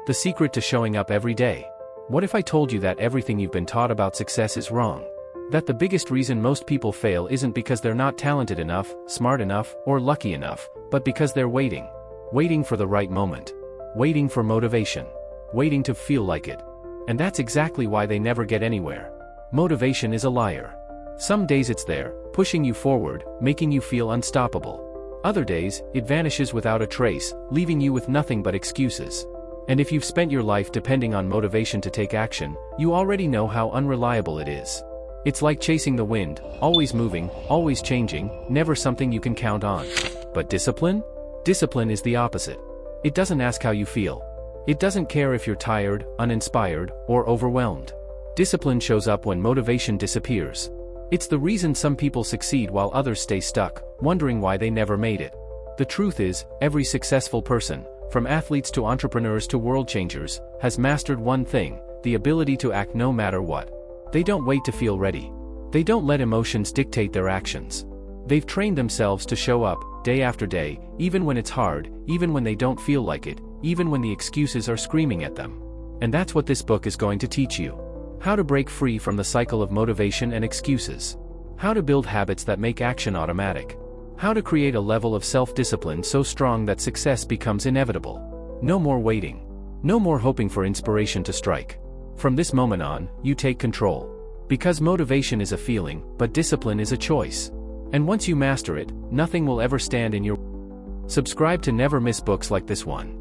The secret to showing up every day. What if I told you that everything you've been taught about success is wrong? That the biggest reason most people fail isn't because they're not talented enough, smart enough, or lucky enough, but because they're waiting. Waiting for the right moment. Waiting for motivation. Waiting to feel like it. And that's exactly why they never get anywhere. Motivation is a liar. Some days it's there, pushing you forward, making you feel unstoppable. Other days, it vanishes without a trace, leaving you with nothing but excuses. And if you've spent your life depending on motivation to take action, you already know how unreliable it is. It's like chasing the wind, always moving, always changing, never something you can count on. But discipline? Discipline is the opposite. It doesn't ask how you feel. It doesn't care if you're tired, uninspired, or overwhelmed. Discipline shows up when motivation disappears. It's the reason some people succeed while others stay stuck, wondering why they never made it. The truth is, every successful person, from athletes to entrepreneurs to world changers, has mastered one thing: the ability to act no matter what. They don't wait to feel ready. They don't let emotions dictate their actions. They've trained themselves to show up, day after day, even when it's hard, even when they don't feel like it, even when the excuses are screaming at them. And that's what this book is going to teach you. How to break free from the cycle of motivation and excuses. How to build habits that make action automatic. How to create a level of self-discipline so strong that success becomes inevitable. No more waiting. No more hoping for inspiration to strike. From this moment on, you take control. Because motivation is a feeling, but discipline is a choice. And once you master it, nothing will ever stand in your way. Subscribe to never miss books like this one.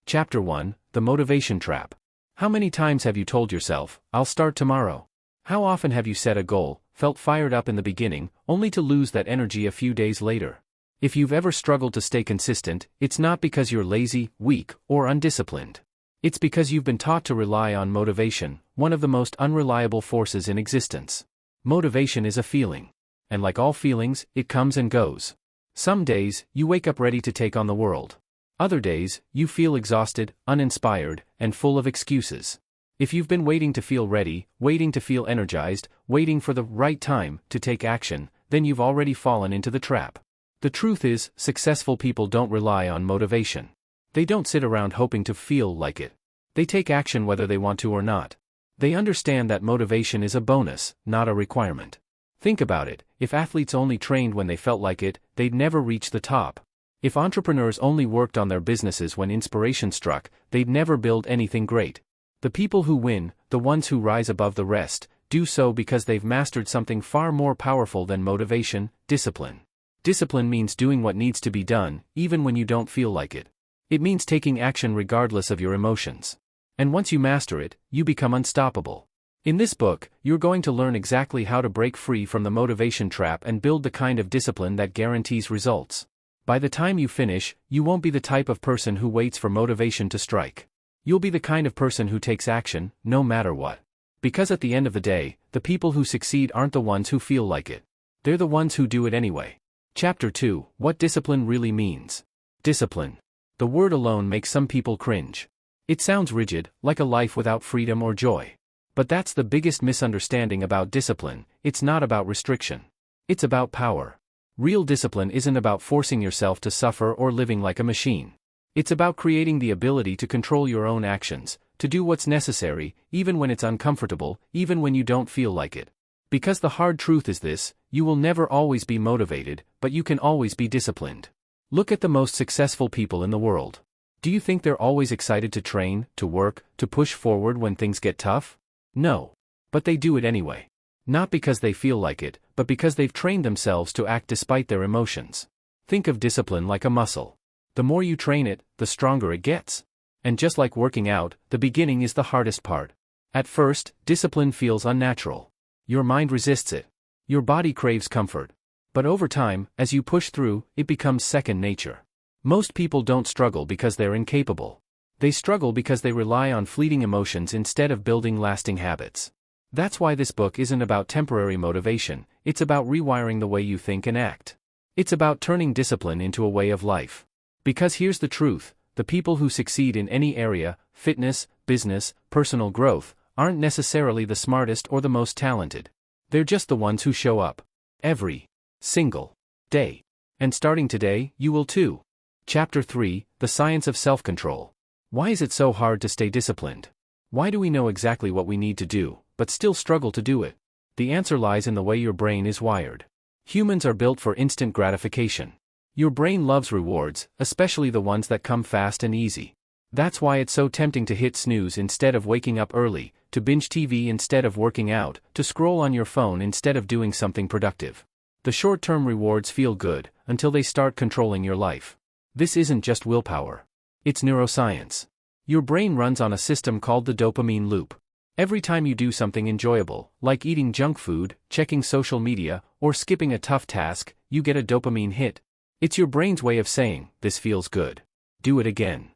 Chapter 1: The Motivation Trap. How many times have you told yourself, "I'll start tomorrow"? How often have you set a goal, felt fired up in the beginning, only to lose that energy a few days later? If you've ever struggled to stay consistent, it's not because you're lazy, weak, or undisciplined. It's because you've been taught to rely on motivation, one of the most unreliable forces in existence. Motivation is a feeling. And like all feelings, it comes and goes. Some days, you wake up ready to take on the world. Other days, you feel exhausted, uninspired, and full of excuses. If you've been waiting to feel ready, waiting to feel energized, waiting for the right time to take action, then you've already fallen into the trap. The truth is, successful people don't rely on motivation. They don't sit around hoping to feel like it. They take action whether they want to or not. They understand that motivation is a bonus, not a requirement. Think about it: if athletes only trained when they felt like it, they'd never reach the top. If entrepreneurs only worked on their businesses when inspiration struck, they'd never build anything great. The people who win, the ones who rise above the rest, do so because they've mastered something far more powerful than motivation: discipline. Discipline means doing what needs to be done, even when you don't feel like it. It means taking action regardless of your emotions. And once you master it, you become unstoppable. In this book, you're going to learn exactly how to break free from the motivation trap and build the kind of discipline that guarantees results. By the time you finish, you won't be the type of person who waits for motivation to strike. You'll be the kind of person who takes action, no matter what. Because at the end of the day, the people who succeed aren't the ones who feel like it. They're the ones who do it anyway. Chapter 2: What Discipline Really Means. Discipline. The word alone makes some people cringe. It sounds rigid, like a life without freedom or joy. But that's the biggest misunderstanding about discipline: it's not about restriction. It's about power. Real discipline isn't about forcing yourself to suffer or living like a machine. It's about creating the ability to control your own actions, to do what's necessary, even when it's uncomfortable, even when you don't feel like it. Because the hard truth is this: you will never always be motivated, but you can always be disciplined. Look at the most successful people in the world. Do you think they're always excited to train, to work, to push forward when things get tough? No. But they do it anyway. Not because they feel like it, but because they've trained themselves to act despite their emotions. Think of discipline like a muscle. The more you train it, the stronger it gets. And just like working out, the beginning is the hardest part. At first, discipline feels unnatural. Your mind resists it. Your body craves comfort. But over time, as you push through, it becomes second nature. Most people don't struggle because they're incapable. They struggle because they rely on fleeting emotions instead of building lasting habits. That's why this book isn't about temporary motivation, it's about rewiring the way you think and act. It's about turning discipline into a way of life. Because here's the truth: the people who succeed in any area, fitness, business, personal growth, aren't necessarily the smartest or the most talented. They're just the ones who show up. Every single day. And starting today, you will too. Chapter 3, The Science of Self-Control. Why is it so hard to stay disciplined? Why do we know exactly what we need to do, but still struggle to do it? The answer lies in the way your brain is wired. Humans are built for instant gratification. Your brain loves rewards, especially the ones that come fast and easy. That's why it's so tempting to hit snooze instead of waking up early, to binge TV instead of working out, to scroll on your phone instead of doing something productive. The short-term rewards feel good, until they start controlling your life. This isn't just willpower. It's neuroscience. Your brain runs on a system called the dopamine loop. Every time you do something enjoyable, like eating junk food, checking social media, or skipping a tough task, you get a dopamine hit. It's your brain's way of saying, "This feels good. Do it again."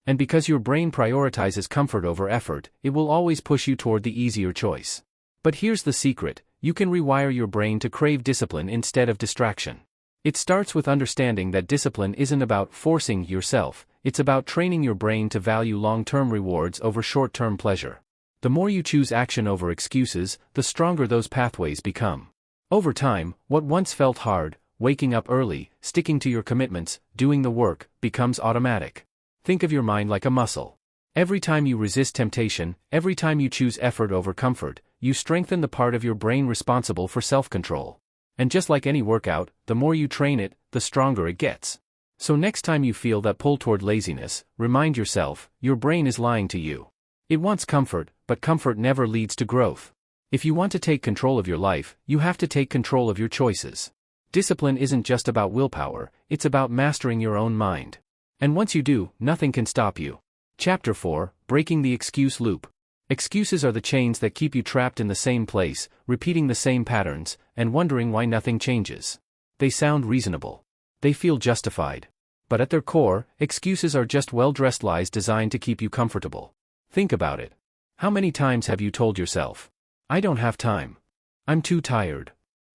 And because your brain prioritizes comfort over effort, it will always push you toward the easier choice. But here's the secret: you can rewire your brain to crave discipline instead of distraction. It starts with understanding that discipline isn't about forcing yourself, it's about training your brain to value long-term rewards over short-term pleasure. The more you choose action over excuses, the stronger those pathways become. Over time, what once felt hard, waking up early, sticking to your commitments, doing the work, becomes automatic. Think of your mind like a muscle. Every time you resist temptation, every time you choose effort over comfort, you strengthen the part of your brain responsible for self-control. And just like any workout, the more you train it, the stronger it gets. So next time you feel that pull toward laziness, remind yourself, your brain is lying to you. It wants comfort, but comfort never leads to growth. If you want to take control of your life, you have to take control of your choices. Discipline isn't just about willpower, it's about mastering your own mind. And once you do, nothing can stop you. Chapter 4, Breaking the Excuse Loop. Excuses are the chains that keep you trapped in the same place, repeating the same patterns, and wondering why nothing changes. They sound reasonable. They feel justified. But at their core, excuses are just well-dressed lies designed to keep you comfortable. Think about it. How many times have you told yourself, "I don't have time. I'm too tired.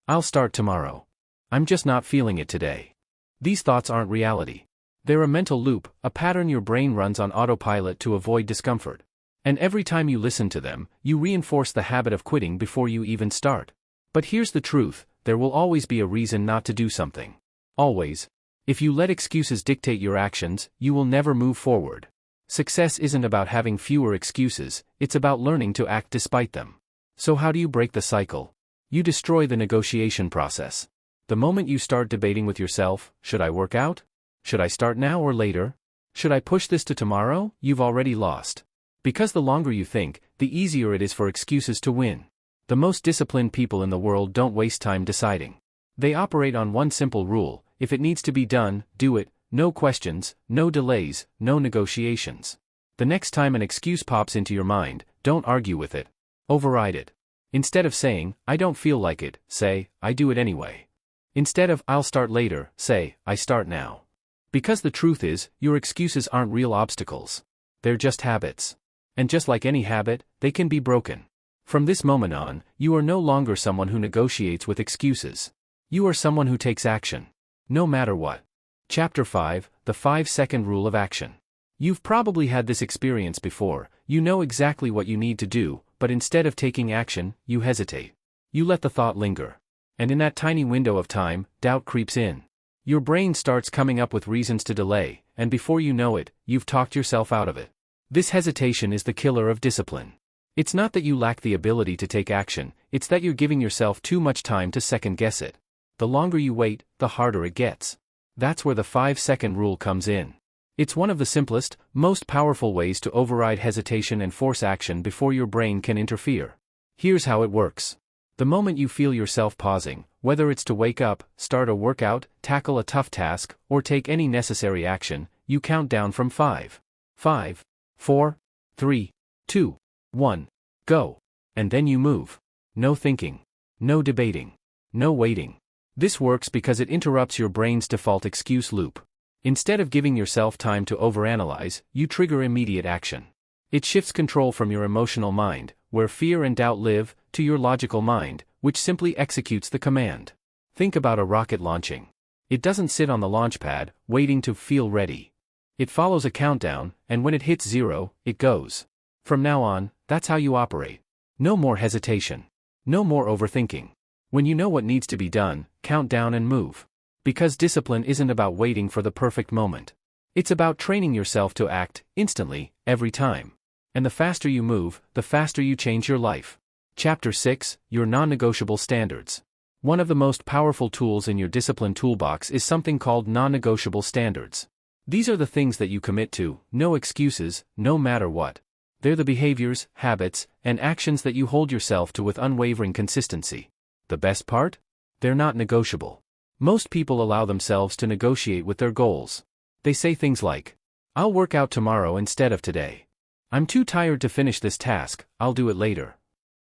I'll start tomorrow. I'm just not feeling it today." These thoughts aren't reality. They're a mental loop, a pattern your brain runs on autopilot to avoid discomfort. And every time you listen to them, you reinforce the habit of quitting before you even start. But here's the truth: there will always be a reason not to do something. Always. If you let excuses dictate your actions, you will never move forward. Success isn't about having fewer excuses, it's about learning to act despite them. So how do you break the cycle? You destroy the negotiation process. The moment you start debating with yourself, should I work out? Should I start now or later? Should I push this to tomorrow? You've already lost. Because the longer you think, the easier it is for excuses to win. The most disciplined people in the world don't waste time deciding. They operate on one simple rule: if it needs to be done, do it, no questions, no delays, no negotiations. The next time an excuse pops into your mind, don't argue with it. Override it. Instead of saying, "I don't feel like it," say, "I do it anyway." Instead of, "I'll start later," say, "I start now." Because the truth is, your excuses aren't real obstacles. They're just habits. And just like any habit, they can be broken. From this moment on, you are no longer someone who negotiates with excuses. You are someone who takes action. No matter what. Chapter 5, The 5-Second Rule of Action. You've probably had this experience before. You know exactly what you need to do, but instead of taking action, you hesitate. You let the thought linger. And in that tiny window of time, doubt creeps in. Your brain starts coming up with reasons to delay, and before you know it, you've talked yourself out of it. This hesitation is the killer of discipline. It's not that you lack the ability to take action, it's that you're giving yourself too much time to second-guess it. The longer you wait, the harder it gets. That's where the 5-second rule comes in. It's one of the simplest, most powerful ways to override hesitation and force action before your brain can interfere. Here's how it works. The moment you feel yourself pausing, whether it's to wake up, start a workout, tackle a tough task, or take any necessary action, you count down from 5. 5, 4, 3, 2, 1, go. And then you move. No thinking. No debating. No waiting. This works because it interrupts your brain's default excuse loop. Instead of giving yourself time to overanalyze, you trigger immediate action. It shifts control from your emotional mind, where fear and doubt live, to your logical mind, which simply executes the command. Think about a rocket launching. It doesn't sit on the launch pad, waiting to feel ready. It follows a countdown, and when it hits 0, it goes. From now on, that's how you operate. No more hesitation. No more overthinking. When you know what needs to be done, count down and move. Because discipline isn't about waiting for the perfect moment. It's about training yourself to act instantly, every time. And the faster you move, the faster you change your life. Chapter 6, Your Non-Negotiable Standards. One of the most powerful tools in your discipline toolbox is something called non-negotiable standards. These are the things that you commit to, no excuses, no matter what. They're the behaviors, habits, and actions that you hold yourself to with unwavering consistency. The best part? They're not negotiable. Most people allow themselves to negotiate with their goals. They say things like, "I'll work out tomorrow instead of today. I'm too tired to finish this task, I'll do it later.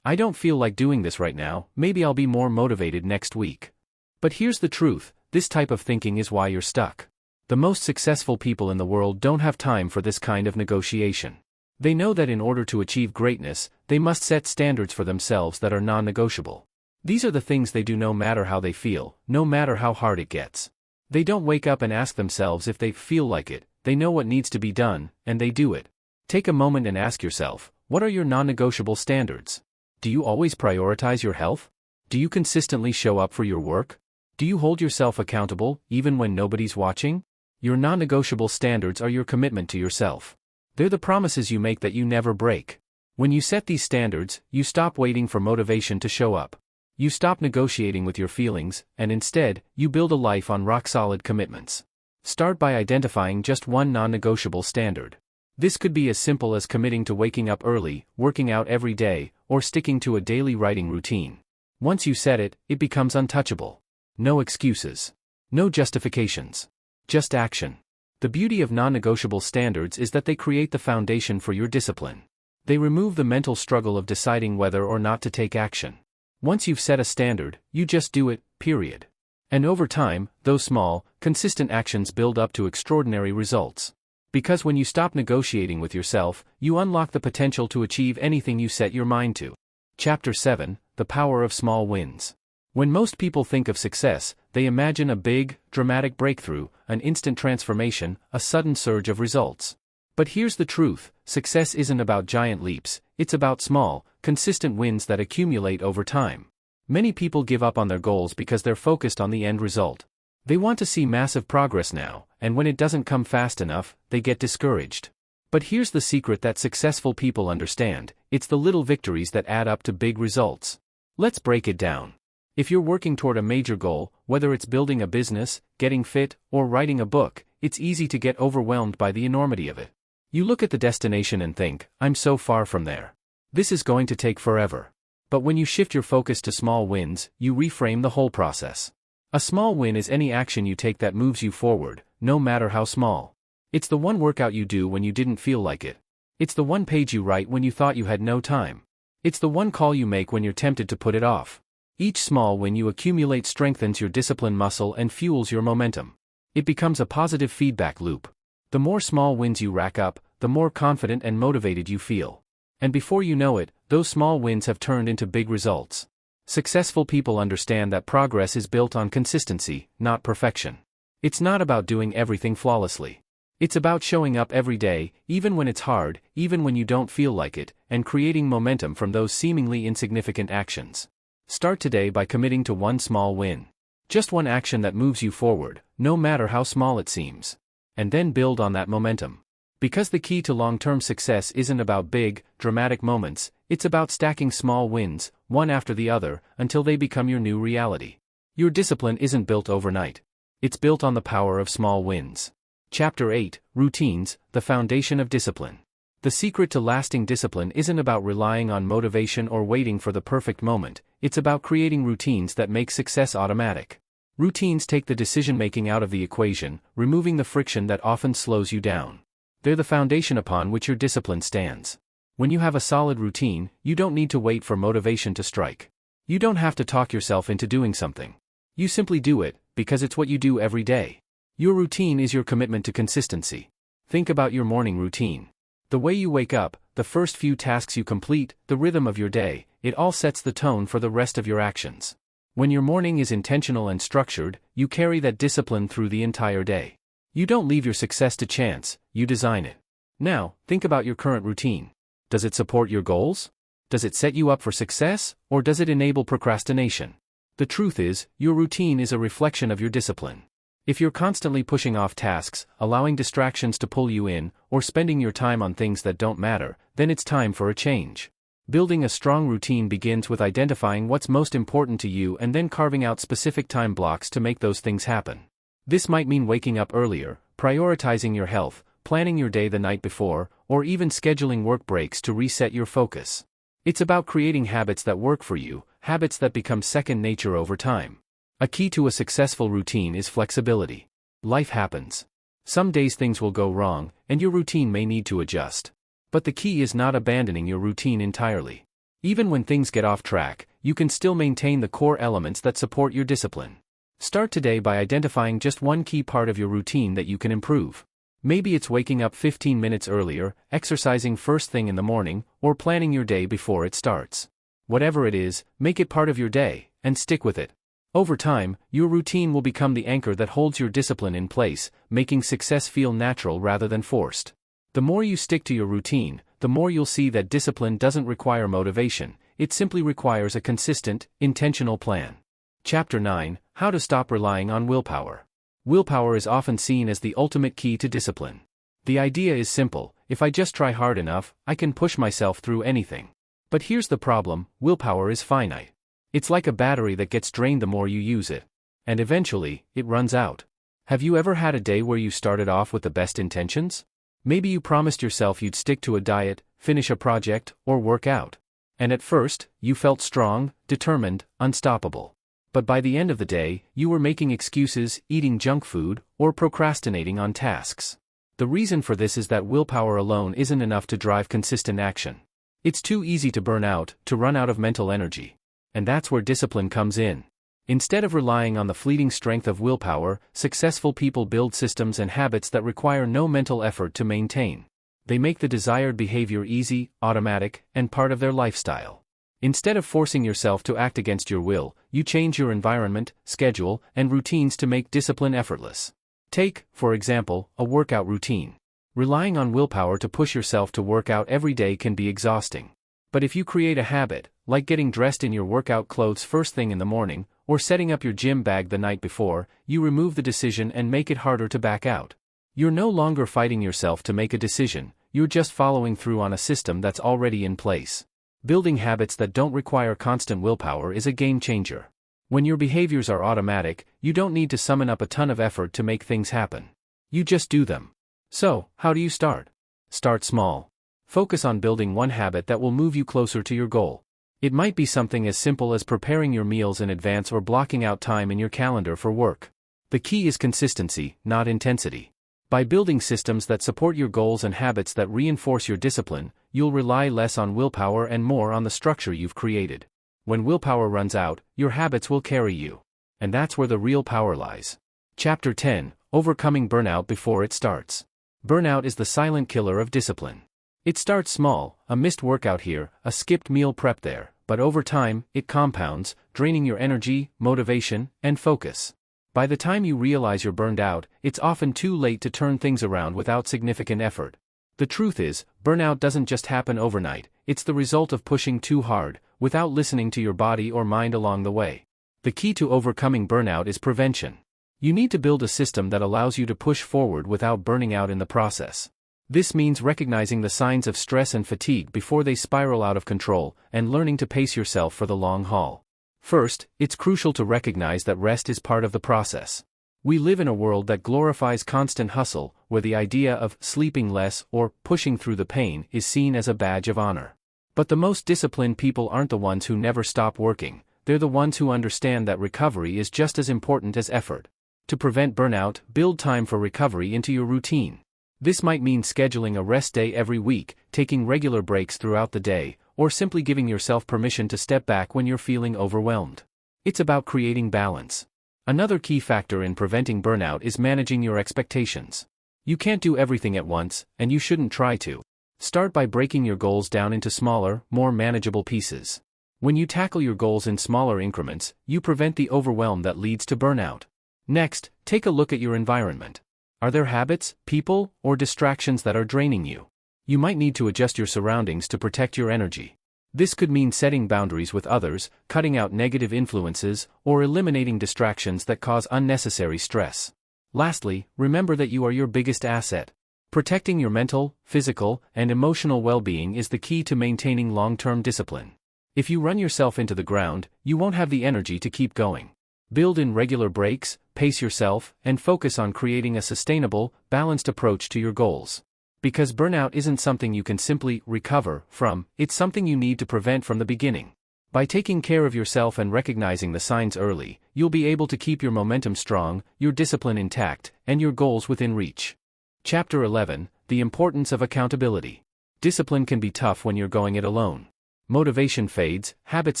I don't feel like doing this right now, maybe I'll be more motivated next week." But here's the truth, this type of thinking is why you're stuck. The most successful people in the world don't have time for this kind of negotiation. They know that in order to achieve greatness, they must set standards for themselves that are non-negotiable. These are the things they do no matter how they feel, no matter how hard it gets. They don't wake up and ask themselves if they feel like it, they know what needs to be done, and they do it. Take a moment and ask yourself, what are your non-negotiable standards? Do you always prioritize your health? Do you consistently show up for your work? Do you hold yourself accountable, even when nobody's watching? Your non-negotiable standards are your commitment to yourself. They're the promises you make that you never break. When you set these standards, you stop waiting for motivation to show up. You stop negotiating with your feelings, and instead, you build a life on rock-solid commitments. Start by identifying just one non-negotiable standard. This could be as simple as committing to waking up early, working out every day, or sticking to a daily writing routine. Once you set it, it becomes untouchable. No excuses. No justifications. Just action. The beauty of non-negotiable standards is that they create the foundation for your discipline. They remove the mental struggle of deciding whether or not to take action. Once you've set a standard, you just do it, period. And over time, those small, consistent actions build up to extraordinary results. Because when you stop negotiating with yourself, you unlock the potential to achieve anything you set your mind to. Chapter 7, The Power of Small Wins. When most people think of success, they imagine a big, dramatic breakthrough, an instant transformation, a sudden surge of results. But here's the truth, success isn't about giant leaps, it's about small, consistent wins that accumulate over time. Many people give up on their goals because they're focused on the end result. They want to see massive progress now, and when it doesn't come fast enough, they get discouraged. But here's the secret that successful people understand, it's the little victories that add up to big results. Let's break it down. If you're working toward a major goal, whether it's building a business, getting fit, or writing a book, it's easy to get overwhelmed by the enormity of it. You look at the destination and think, I'm so far from there. This is going to take forever. But when you shift your focus to small wins, you reframe the whole process. A small win is any action you take that moves you forward, no matter how small. It's the one workout you do when you didn't feel like it. It's the one page you write when you thought you had no time. It's the one call you make when you're tempted to put it off. Each small win you accumulate strengthens your discipline muscle and fuels your momentum. It becomes a positive feedback loop. The more small wins you rack up, the more confident and motivated you feel. And before you know it, those small wins have turned into big results. Successful people understand that progress is built on consistency, not perfection. It's not about doing everything flawlessly. It's about showing up every day, even when it's hard, even when you don't feel like it, and creating momentum from those seemingly insignificant actions. Start today by committing to one small win. Just one action that moves you forward, no matter how small it seems. And then build on that momentum. Because the key to long-term success isn't about big, dramatic moments, it's about stacking small wins, one after the other, until they become your new reality. Your discipline isn't built overnight. It's built on the power of small wins. Chapter 8, Routines, the Foundation of Discipline. The secret to lasting discipline isn't about relying on motivation or waiting for the perfect moment, it's about creating routines that make success automatic. Routines take the decision-making out of the equation, removing the friction that often slows you down. They're the foundation upon which your discipline stands. When you have a solid routine, you don't need to wait for motivation to strike. You don't have to talk yourself into doing something. You simply do it, because it's what you do every day. Your routine is your commitment to consistency. Think about your morning routine. The way you wake up, the first few tasks you complete, the rhythm of your day, it all sets the tone for the rest of your actions. When your morning is intentional and structured, you carry that discipline through the entire day. You don't leave your success to chance, you design it. Now, think about your current routine. Does it support your goals? Does it set you up for success, or does it enable procrastination? The truth is, your routine is a reflection of your discipline. If you're constantly pushing off tasks, allowing distractions to pull you in, or spending your time on things that don't matter, then it's time for a change. Building a strong routine begins with identifying what's most important to you and then carving out specific time blocks to make those things happen. This might mean waking up earlier, prioritizing your health, planning your day the night before, or even scheduling work breaks to reset your focus. It's about creating habits that work for you, habits that become second nature over time. A key to a successful routine is flexibility. Life happens. Some days things will go wrong, and your routine may need to adjust. But the key is not abandoning your routine entirely. Even when things get off track, you can still maintain the core elements that support your discipline. Start today by identifying just one key part of your routine that you can improve. Maybe it's waking up 15 minutes earlier, exercising first thing in the morning, or planning your day before it starts. Whatever it is, make it part of your day, and stick with it. Over time, your routine will become the anchor that holds your discipline in place, making success feel natural rather than forced. The more you stick to your routine, the more you'll see that discipline doesn't require motivation, it simply requires a consistent, intentional plan. Chapter 9: How to Stop Relying on Willpower. Willpower is often seen as the ultimate key to discipline. The idea is simple: if I just try hard enough, I can push myself through anything. But here's the problem: willpower is finite. It's like a battery that gets drained the more you use it. And eventually, it runs out. Have you ever had a day where you started off with the best intentions? Maybe you promised yourself you'd stick to a diet, finish a project, or work out. And at first, you felt strong, determined, unstoppable. But by the end of the day, you were making excuses, eating junk food, or procrastinating on tasks. The reason for this is that willpower alone isn't enough to drive consistent action. It's too easy to burn out, to run out of mental energy. And that's where discipline comes in. Instead of relying on the fleeting strength of willpower, successful people build systems and habits that require no mental effort to maintain. They make the desired behavior easy, automatic, and part of their lifestyle. Instead of forcing yourself to act against your will, you change your environment, schedule, and routines to make discipline effortless. Take, for example, a workout routine. Relying on willpower to push yourself to work out every day can be exhausting. But if you create a habit, like getting dressed in your workout clothes first thing in the morning, or setting up your gym bag the night before, you remove the decision and make it harder to back out. You're no longer fighting yourself to make a decision, you're just following through on a system that's already in place. Building habits that don't require constant willpower is a game changer. When your behaviors are automatic, you don't need to summon up a ton of effort to make things happen. You just do them. So, how do you start? Start small. Focus on building one habit that will move you closer to your goal. It might be something as simple as preparing your meals in advance or blocking out time in your calendar for work. The key is consistency, not intensity. By building systems that support your goals and habits that reinforce your discipline, you'll rely less on willpower and more on the structure you've created. When willpower runs out, your habits will carry you. And that's where the real power lies. Chapter 10: Overcoming Burnout Before It Starts. Burnout is the silent killer of discipline. It starts small, a missed workout here, a skipped meal prep there, but over time, it compounds, draining your energy, motivation, and focus. By the time you realize you're burned out, it's often too late to turn things around without significant effort. The truth is, burnout doesn't just happen overnight, it's the result of pushing too hard, without listening to your body or mind along the way. The key to overcoming burnout is prevention. You need to build a system that allows you to push forward without burning out in the process. This means recognizing the signs of stress and fatigue before they spiral out of control, and learning to pace yourself for the long haul. First, it's crucial to recognize that rest is part of the process. We live in a world that glorifies constant hustle, where the idea of sleeping less or pushing through the pain is seen as a badge of honor. But the most disciplined people aren't the ones who never stop working, they're the ones who understand that recovery is just as important as effort. To prevent burnout, build time for recovery into your routine. This might mean scheduling a rest day every week, taking regular breaks throughout the day, or simply giving yourself permission to step back when you're feeling overwhelmed. It's about creating balance. Another key factor in preventing burnout is managing your expectations. You can't do everything at once, and you shouldn't try to. Start by breaking your goals down into smaller, more manageable pieces. When you tackle your goals in smaller increments, you prevent the overwhelm that leads to burnout. Next, take a look at your environment. Are there habits, people, or distractions that are draining you? You might need to adjust your surroundings to protect your energy. This could mean setting boundaries with others, cutting out negative influences, or eliminating distractions that cause unnecessary stress. Lastly, remember that you are your biggest asset. Protecting your mental, physical, and emotional well-being is the key to maintaining long-term discipline. If you run yourself into the ground, you won't have the energy to keep going. Build in regular breaks, pace yourself, and focus on creating a sustainable, balanced approach to your goals. Because burnout isn't something you can simply recover from, it's something you need to prevent from the beginning. By taking care of yourself and recognizing the signs early, you'll be able to keep your momentum strong, your discipline intact, and your goals within reach. Chapter 11: The Importance of Accountability. Discipline can be tough when you're going it alone. Motivation fades, habits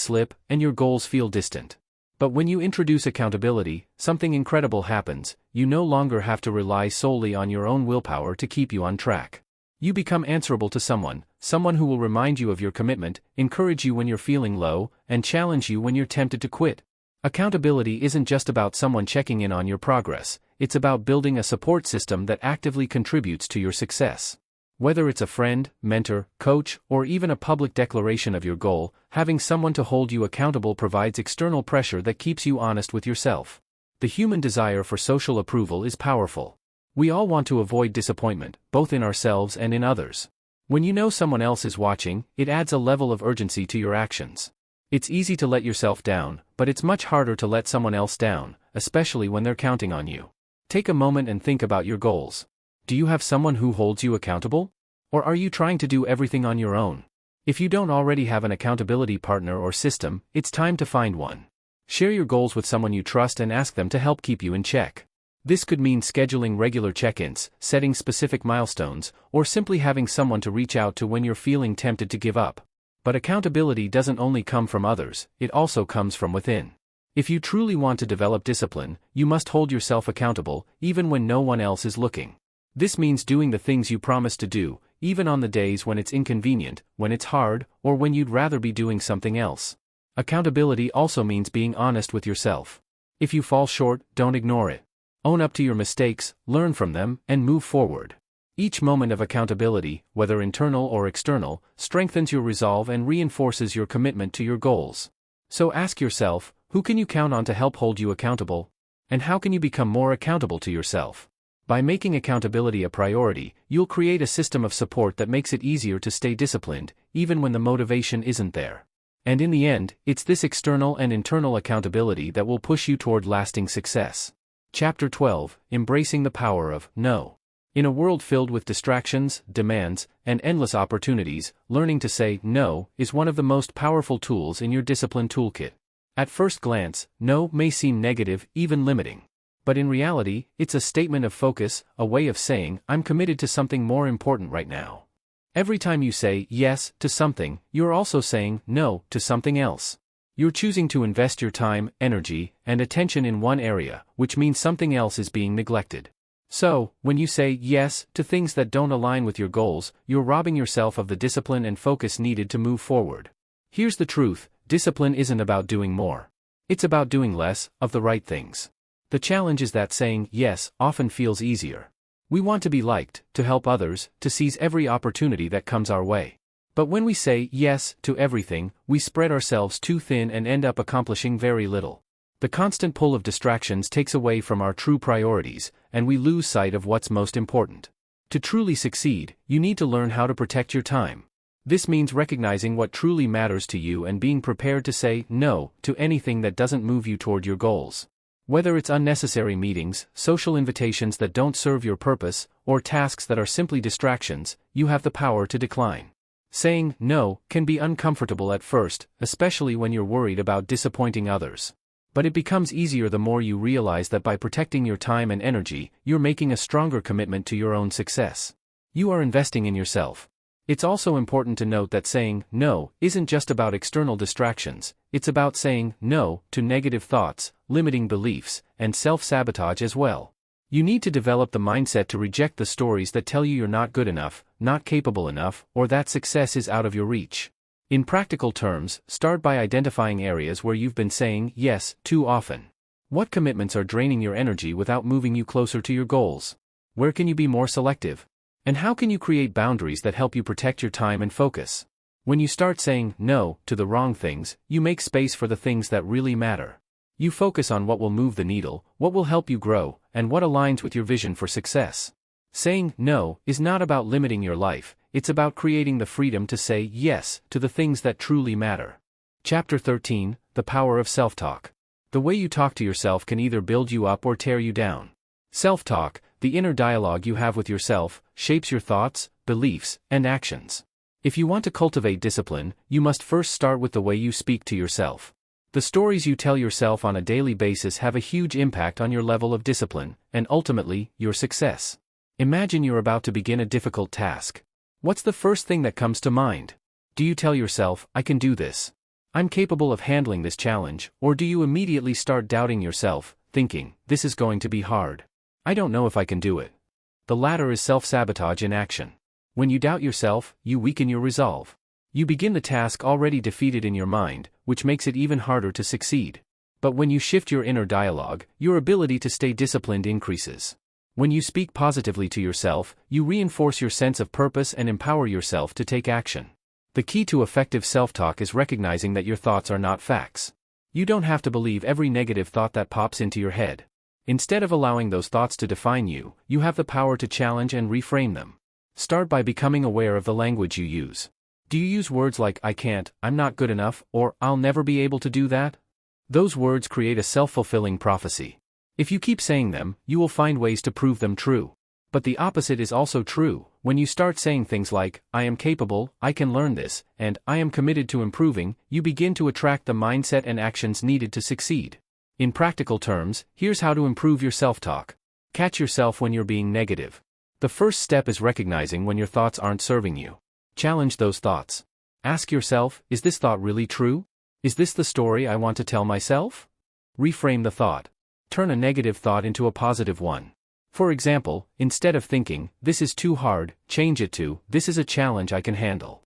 slip, and your goals feel distant. But when you introduce accountability, something incredible happens. You no longer have to rely solely on your own willpower to keep you on track. You become answerable to someone who will remind you of your commitment, encourage you when you're feeling low, and challenge you when you're tempted to quit. Accountability isn't just about someone checking in on your progress, it's about building a support system that actively contributes to your success. Whether it's a friend, mentor, coach, or even a public declaration of your goal, having someone to hold you accountable provides external pressure that keeps you honest with yourself. The human desire for social approval is powerful. We all want to avoid disappointment, both in ourselves and in others. When you know someone else is watching, it adds a level of urgency to your actions. It's easy to let yourself down, but it's much harder to let someone else down, especially when they're counting on you. Take a moment and think about your goals. Do you have someone who holds you accountable? Or are you trying to do everything on your own? If you don't already have an accountability partner or system, it's time to find one. Share your goals with someone you trust and ask them to help keep you in check. This could mean scheduling regular check-ins, setting specific milestones, or simply having someone to reach out to when you're feeling tempted to give up. But accountability doesn't only come from others, it also comes from within. If you truly want to develop discipline, you must hold yourself accountable, even when no one else is looking. This means doing the things you promise to do, even on the days when it's inconvenient, when it's hard, or when you'd rather be doing something else. Accountability also means being honest with yourself. If you fall short, don't ignore it. Own up to your mistakes, learn from them, and move forward. Each moment of accountability, whether internal or external, strengthens your resolve and reinforces your commitment to your goals. So ask yourself, who can you count on to help hold you accountable? And how can you become more accountable to yourself? By making accountability a priority, you'll create a system of support that makes it easier to stay disciplined, even when the motivation isn't there. And in the end, it's this external and internal accountability that will push you toward lasting success. Chapter 12: Embracing the Power of No. In a world filled with distractions, demands, and endless opportunities, learning to say no is one of the most powerful tools in your discipline toolkit. At first glance, no may seem negative, even limiting. But in reality, it's a statement of focus, a way of saying, I'm committed to something more important right now. Every time you say yes to something, you're also saying no to something else. You're choosing to invest your time, energy, and attention in one area, which means something else is being neglected. So, when you say yes to things that don't align with your goals, you're robbing yourself of the discipline and focus needed to move forward. Here's the truth: discipline isn't about doing more. It's about doing less, of the right things. The challenge is that saying yes often feels easier. We want to be liked, to help others, to seize every opportunity that comes our way. But when we say yes to everything, we spread ourselves too thin and end up accomplishing very little. The constant pull of distractions takes away from our true priorities, and we lose sight of what's most important. To truly succeed, you need to learn how to protect your time. This means recognizing what truly matters to you and being prepared to say no to anything that doesn't move you toward your goals. Whether it's unnecessary meetings, social invitations that don't serve your purpose, or tasks that are simply distractions, you have the power to decline. Saying no can be uncomfortable at first, especially when you're worried about disappointing others. But it becomes easier the more you realize that by protecting your time and energy, you're making a stronger commitment to your own success. You are investing in yourself. It's also important to note that saying no isn't just about external distractions, it's about saying no to negative thoughts, limiting beliefs, and self-sabotage as well. You need to develop the mindset to reject the stories that tell you you're not good enough, not capable enough, or that success is out of your reach. In practical terms, start by identifying areas where you've been saying yes too often. What commitments are draining your energy without moving you closer to your goals? Where can you be more selective? And how can you create boundaries that help you protect your time and focus? When you start saying no to the wrong things, you make space for the things that really matter. You focus on what will move the needle, what will help you grow, and what aligns with your vision for success. Saying no is not about limiting your life, it's about creating the freedom to say yes to the things that truly matter. Chapter 13, The Power of Self-Talk. The way you talk to yourself can either build you up or tear you down. Self-talk, the inner dialogue you have with yourself, shapes your thoughts, beliefs, and actions. If you want to cultivate discipline, you must first start with the way you speak to yourself. The stories you tell yourself on a daily basis have a huge impact on your level of discipline, and ultimately, your success. Imagine you're about to begin a difficult task. What's the first thing that comes to mind? Do you tell yourself, I can do this? I'm capable of handling this challenge, or do you immediately start doubting yourself, thinking, this is going to be hard. I don't know if I can do it. The latter is self-sabotage in action. When you doubt yourself, you weaken your resolve. You begin the task already defeated in your mind, which makes it even harder to succeed. But when you shift your inner dialogue, your ability to stay disciplined increases. When you speak positively to yourself, you reinforce your sense of purpose and empower yourself to take action. The key to effective self-talk is recognizing that your thoughts are not facts. You don't have to believe every negative thought that pops into your head. Instead of allowing those thoughts to define you, you have the power to challenge and reframe them. Start by becoming aware of the language you use. Do you use words like I can't, I'm not good enough, or I'll never be able to do that? Those words create a self-fulfilling prophecy. If you keep saying them, you will find ways to prove them true. But the opposite is also true. When you start saying things like, I am capable, I can learn this, and I am committed to improving, you begin to attract the mindset and actions needed to succeed. In practical terms, here's how to improve your self-talk. Catch yourself when you're being negative. The first step is recognizing when your thoughts aren't serving you. Challenge those thoughts. Ask yourself, is this thought really true? Is this the story I want to tell myself? Reframe the thought. Turn a negative thought into a positive one. For example, instead of thinking, this is too hard, change it to, this is a challenge I can handle.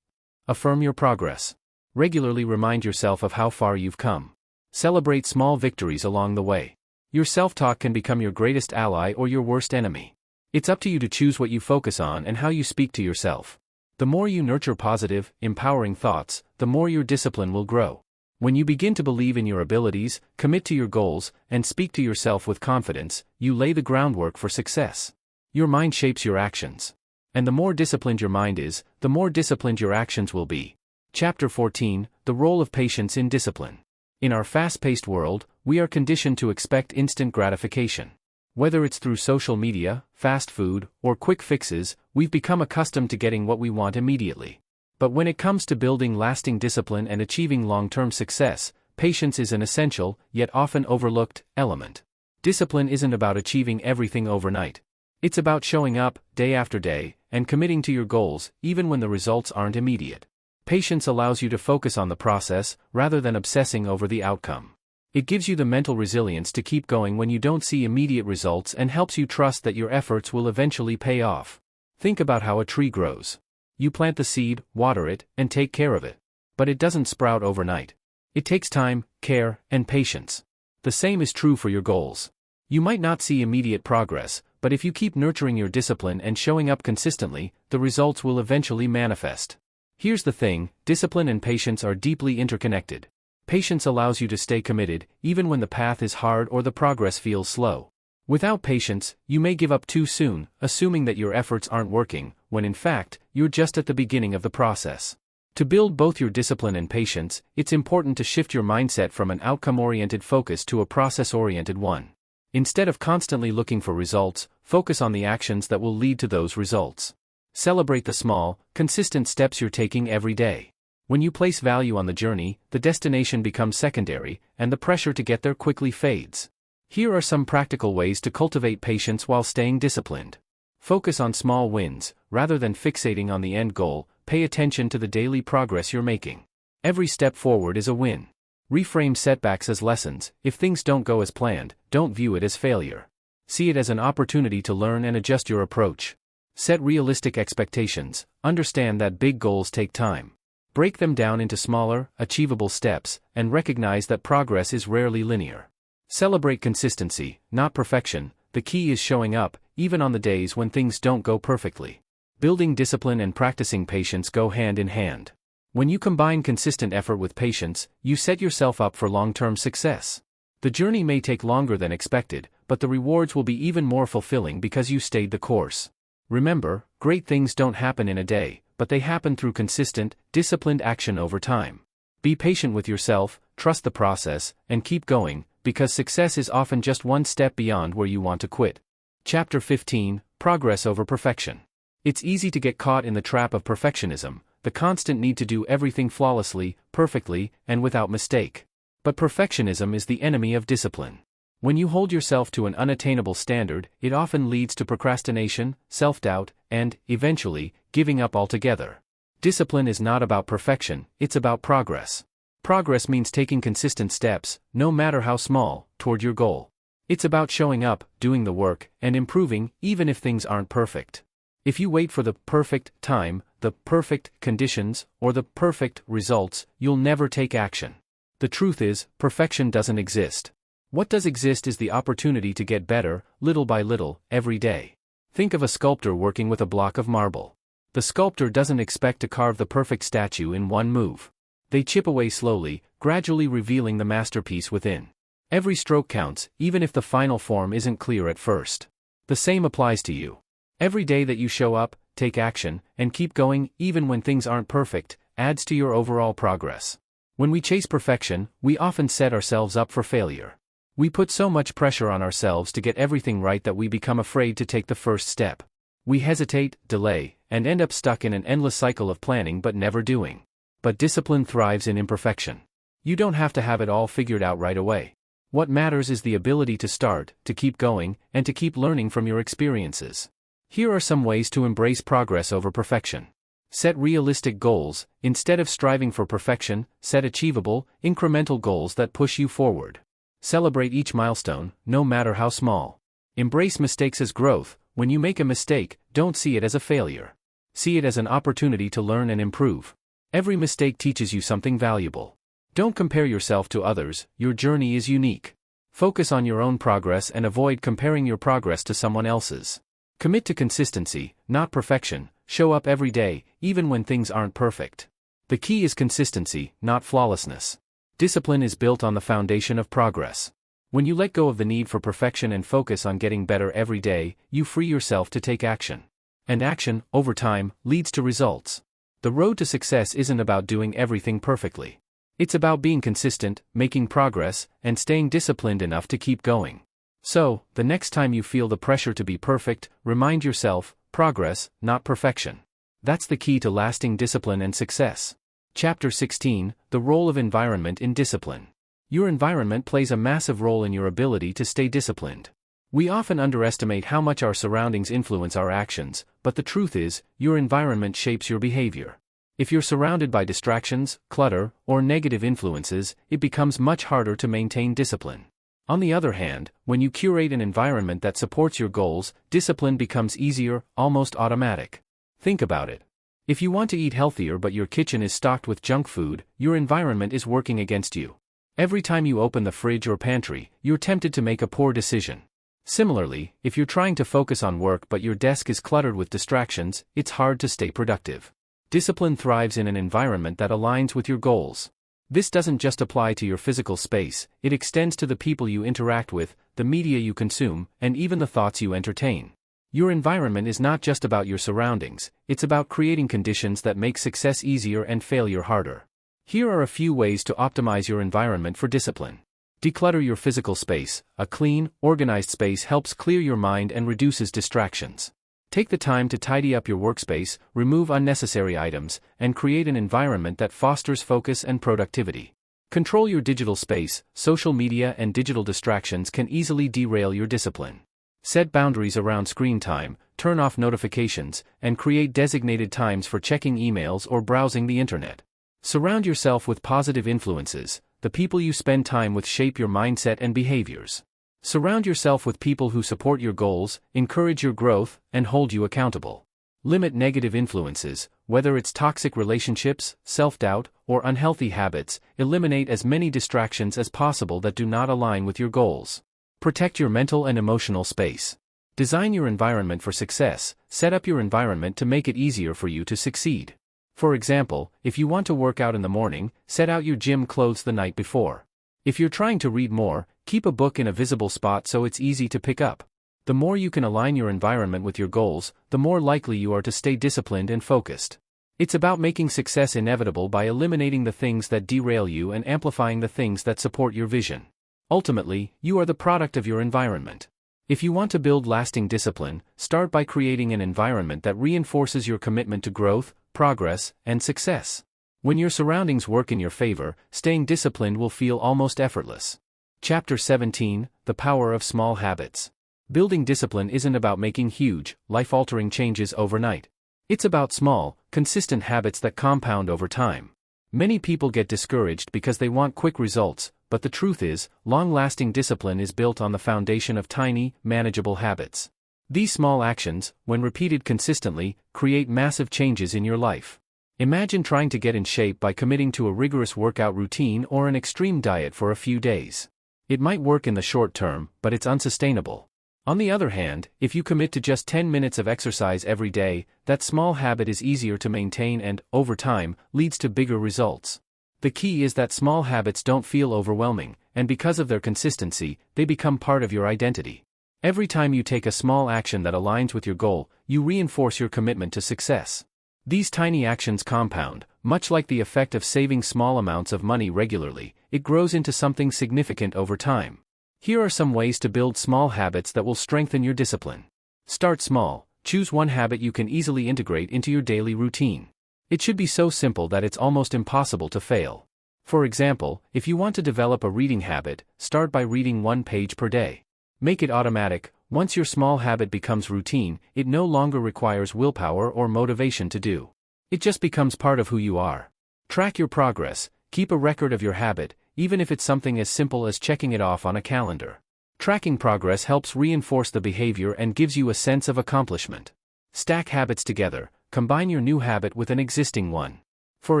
Affirm your progress. Regularly remind yourself of how far you've come. Celebrate small victories along the way. Your self-talk can become your greatest ally or your worst enemy. It's up to you to choose what you focus on and how you speak to yourself. The more you nurture positive, empowering thoughts, the more your discipline will grow. When you begin to believe in your abilities, commit to your goals, and speak to yourself with confidence, you lay the groundwork for success. Your mind shapes your actions. And the more disciplined your mind is, the more disciplined your actions will be. Chapter 14, The Role of Patience in Discipline. In our fast-paced world, we are conditioned to expect instant gratification. Whether it's through social media, fast food, or quick fixes, we've become accustomed to getting what we want immediately. But when it comes to building lasting discipline and achieving long-term success, patience is an essential, yet often overlooked, element. Discipline isn't about achieving everything overnight. It's about showing up, day after day, and committing to your goals, even when the results aren't immediate. Patience allows you to focus on the process, rather than obsessing over the outcome. It gives you the mental resilience to keep going when you don't see immediate results and helps you trust that your efforts will eventually pay off. Think about how a tree grows. You plant the seed, water it, and take care of it. But it doesn't sprout overnight. It takes time, care, and patience. The same is true for your goals. You might not see immediate progress, but if you keep nurturing your discipline and showing up consistently, the results will eventually manifest. Here's the thing, discipline and patience are deeply interconnected. Patience allows you to stay committed, even when the path is hard or the progress feels slow. Without patience, you may give up too soon, assuming that your efforts aren't working, when in fact, you're just at the beginning of the process. To build both your discipline and patience, it's important to shift your mindset from an outcome-oriented focus to a process-oriented one. Instead of constantly looking for results, focus on the actions that will lead to those results. Celebrate the small, consistent steps you're taking every day. When you place value on the journey, the destination becomes secondary, and the pressure to get there quickly fades. Here are some practical ways to cultivate patience while staying disciplined. Focus on small wins, rather than fixating on the end goal. Pay attention to the daily progress you're making. Every step forward is a win. Reframe setbacks as lessons. If things don't go as planned, don't view it as failure. See it as an opportunity to learn and adjust your approach. Set realistic expectations. Understand that big goals take time. Break them down into smaller, achievable steps, and recognize that progress is rarely linear. Celebrate consistency, not perfection. The key is showing up, even on the days when things don't go perfectly. Building discipline and practicing patience go hand in hand. When you combine consistent effort with patience, you set yourself up for long-term success. The journey may take longer than expected, but the rewards will be even more fulfilling because you stayed the course. Remember, great things don't happen in a day, but they happen through consistent, disciplined action over time. Be patient with yourself, trust the process, and keep going, because success is often just one step beyond where you want to quit. Chapter 15: Progress over Perfection. It's easy to get caught in the trap of perfectionism, the constant need to do everything flawlessly, perfectly, and without mistake. But perfectionism is the enemy of discipline. When you hold yourself to an unattainable standard, it often leads to procrastination, self-doubt, and, eventually, giving up altogether. Discipline is not about perfection, it's about progress. Progress means taking consistent steps, no matter how small, toward your goal. It's about showing up, doing the work, and improving, even if things aren't perfect. If you wait for the perfect time, the perfect conditions, or the perfect results, you'll never take action. The truth is, perfection doesn't exist. What does exist is the opportunity to get better, little by little, every day. Think of a sculptor working with a block of marble. The sculptor doesn't expect to carve the perfect statue in one move. They chip away slowly, gradually revealing the masterpiece within. Every stroke counts, even if the final form isn't clear at first. The same applies to you. Every day that you show up, take action, and keep going, even when things aren't perfect, adds to your overall progress. When we chase perfection, we often set ourselves up for failure. We put so much pressure on ourselves to get everything right that we become afraid to take the first step. We hesitate, delay, and end up stuck in an endless cycle of planning but never doing. But discipline thrives in imperfection. You don't have to have it all figured out right away. What matters is the ability to start, to keep going, and to keep learning from your experiences. Here are some ways to embrace progress over perfection. Set realistic goals. Instead of striving for perfection, set achievable, incremental goals that push you forward. Celebrate each milestone, no matter how small. Embrace mistakes as growth. When you make a mistake, don't see it as a failure. See it as an opportunity to learn and improve. Every mistake teaches you something valuable. Don't compare yourself to others, your journey is unique. Focus on your own progress and avoid comparing your progress to someone else's. Commit to consistency, not perfection. Show up every day, even when things aren't perfect. The key is consistency, not flawlessness. Discipline is built on the foundation of progress. When you let go of the need for perfection and focus on getting better every day, you free yourself to take action. And action, over time, leads to results. The road to success isn't about doing everything perfectly. It's about being consistent, making progress, and staying disciplined enough to keep going. So, the next time you feel the pressure to be perfect, remind yourself, progress, not perfection. That's the key to lasting discipline and success. Chapter 16: The Role of Environment in Discipline. Your environment plays a massive role in your ability to stay disciplined. We often underestimate how much our surroundings influence our actions, but the truth is, your environment shapes your behavior. If you're surrounded by distractions, clutter, or negative influences, it becomes much harder to maintain discipline. On the other hand, when you curate an environment that supports your goals, discipline becomes easier, almost automatic. Think about it. If you want to eat healthier but your kitchen is stocked with junk food, your environment is working against you. Every time you open the fridge or pantry, you're tempted to make a poor decision. Similarly, if you're trying to focus on work but your desk is cluttered with distractions, it's hard to stay productive. Discipline thrives in an environment that aligns with your goals. This doesn't just apply to your physical space, it extends to the people you interact with, the media you consume, and even the thoughts you entertain. Your environment is not just about your surroundings, it's about creating conditions that make success easier and failure harder. Here are a few ways to optimize your environment for discipline. Declutter your physical space. A clean, organized space helps clear your mind and reduces distractions. Take the time to tidy up your workspace, remove unnecessary items, and create an environment that fosters focus and productivity. Control your digital space. Social media and digital distractions can easily derail your discipline. Set boundaries around screen time, turn off notifications, and create designated times for checking emails or browsing the internet. Surround yourself with positive influences. The people you spend time with shape your mindset and behaviors. Surround yourself with people who support your goals, encourage your growth, and hold you accountable. Limit negative influences, whether it's toxic relationships, self-doubt, or unhealthy habits. Eliminate as many distractions as possible that do not align with your goals. Protect your mental and emotional space. Design your environment for success. Set up your environment to make it easier for you to succeed. For example, if you want to work out in the morning, set out your gym clothes the night before. If you're trying to read more, Keep a book in a visible spot so it's easy to pick up. The more you can align your environment with your goals, the more likely you are to stay disciplined and focused. It's about making success inevitable by eliminating the things that derail you and amplifying the things that support your vision. Ultimately, you are the product of your environment. If you want to build lasting discipline, start by creating an environment that reinforces your commitment to growth, progress, and success. When your surroundings work in your favor, staying disciplined will feel almost effortless. Chapter 17: The Power of Small Habits. Building discipline isn't about making huge, life-altering changes overnight. It's about small, consistent habits that compound over time. Many people get discouraged because they want quick results, but the truth is, long-lasting discipline is built on the foundation of tiny, manageable habits. These small actions, when repeated consistently, create massive changes in your life. Imagine trying to get in shape by committing to a rigorous workout routine or an extreme diet for a few days. It might work in the short term, but it's unsustainable. On the other hand, if you commit to just 10 minutes of exercise every day, that small habit is easier to maintain and, over time, leads to bigger results. The key is that small habits don't feel overwhelming, and because of their consistency, they become part of your identity. Every time you take a small action that aligns with your goal, you reinforce your commitment to success. These tiny actions compound, much like the effect of saving small amounts of money regularly. It grows into something significant over time. Here are some ways to build small habits that will strengthen your discipline. Start small. Choose one habit you can easily integrate into your daily routine. It should be so simple that it's almost impossible to fail. For example, if you want to develop a reading habit, start by reading 1 page per day. Make it automatic. Once your small habit becomes routine, it no longer requires willpower or motivation to do. It just becomes part of who you are. Track your progress. Keep a record of your habit, even if it's something as simple as checking it off on a calendar. Tracking progress helps reinforce the behavior and gives you a sense of accomplishment. Stack habits together. Combine your new habit with an existing one. For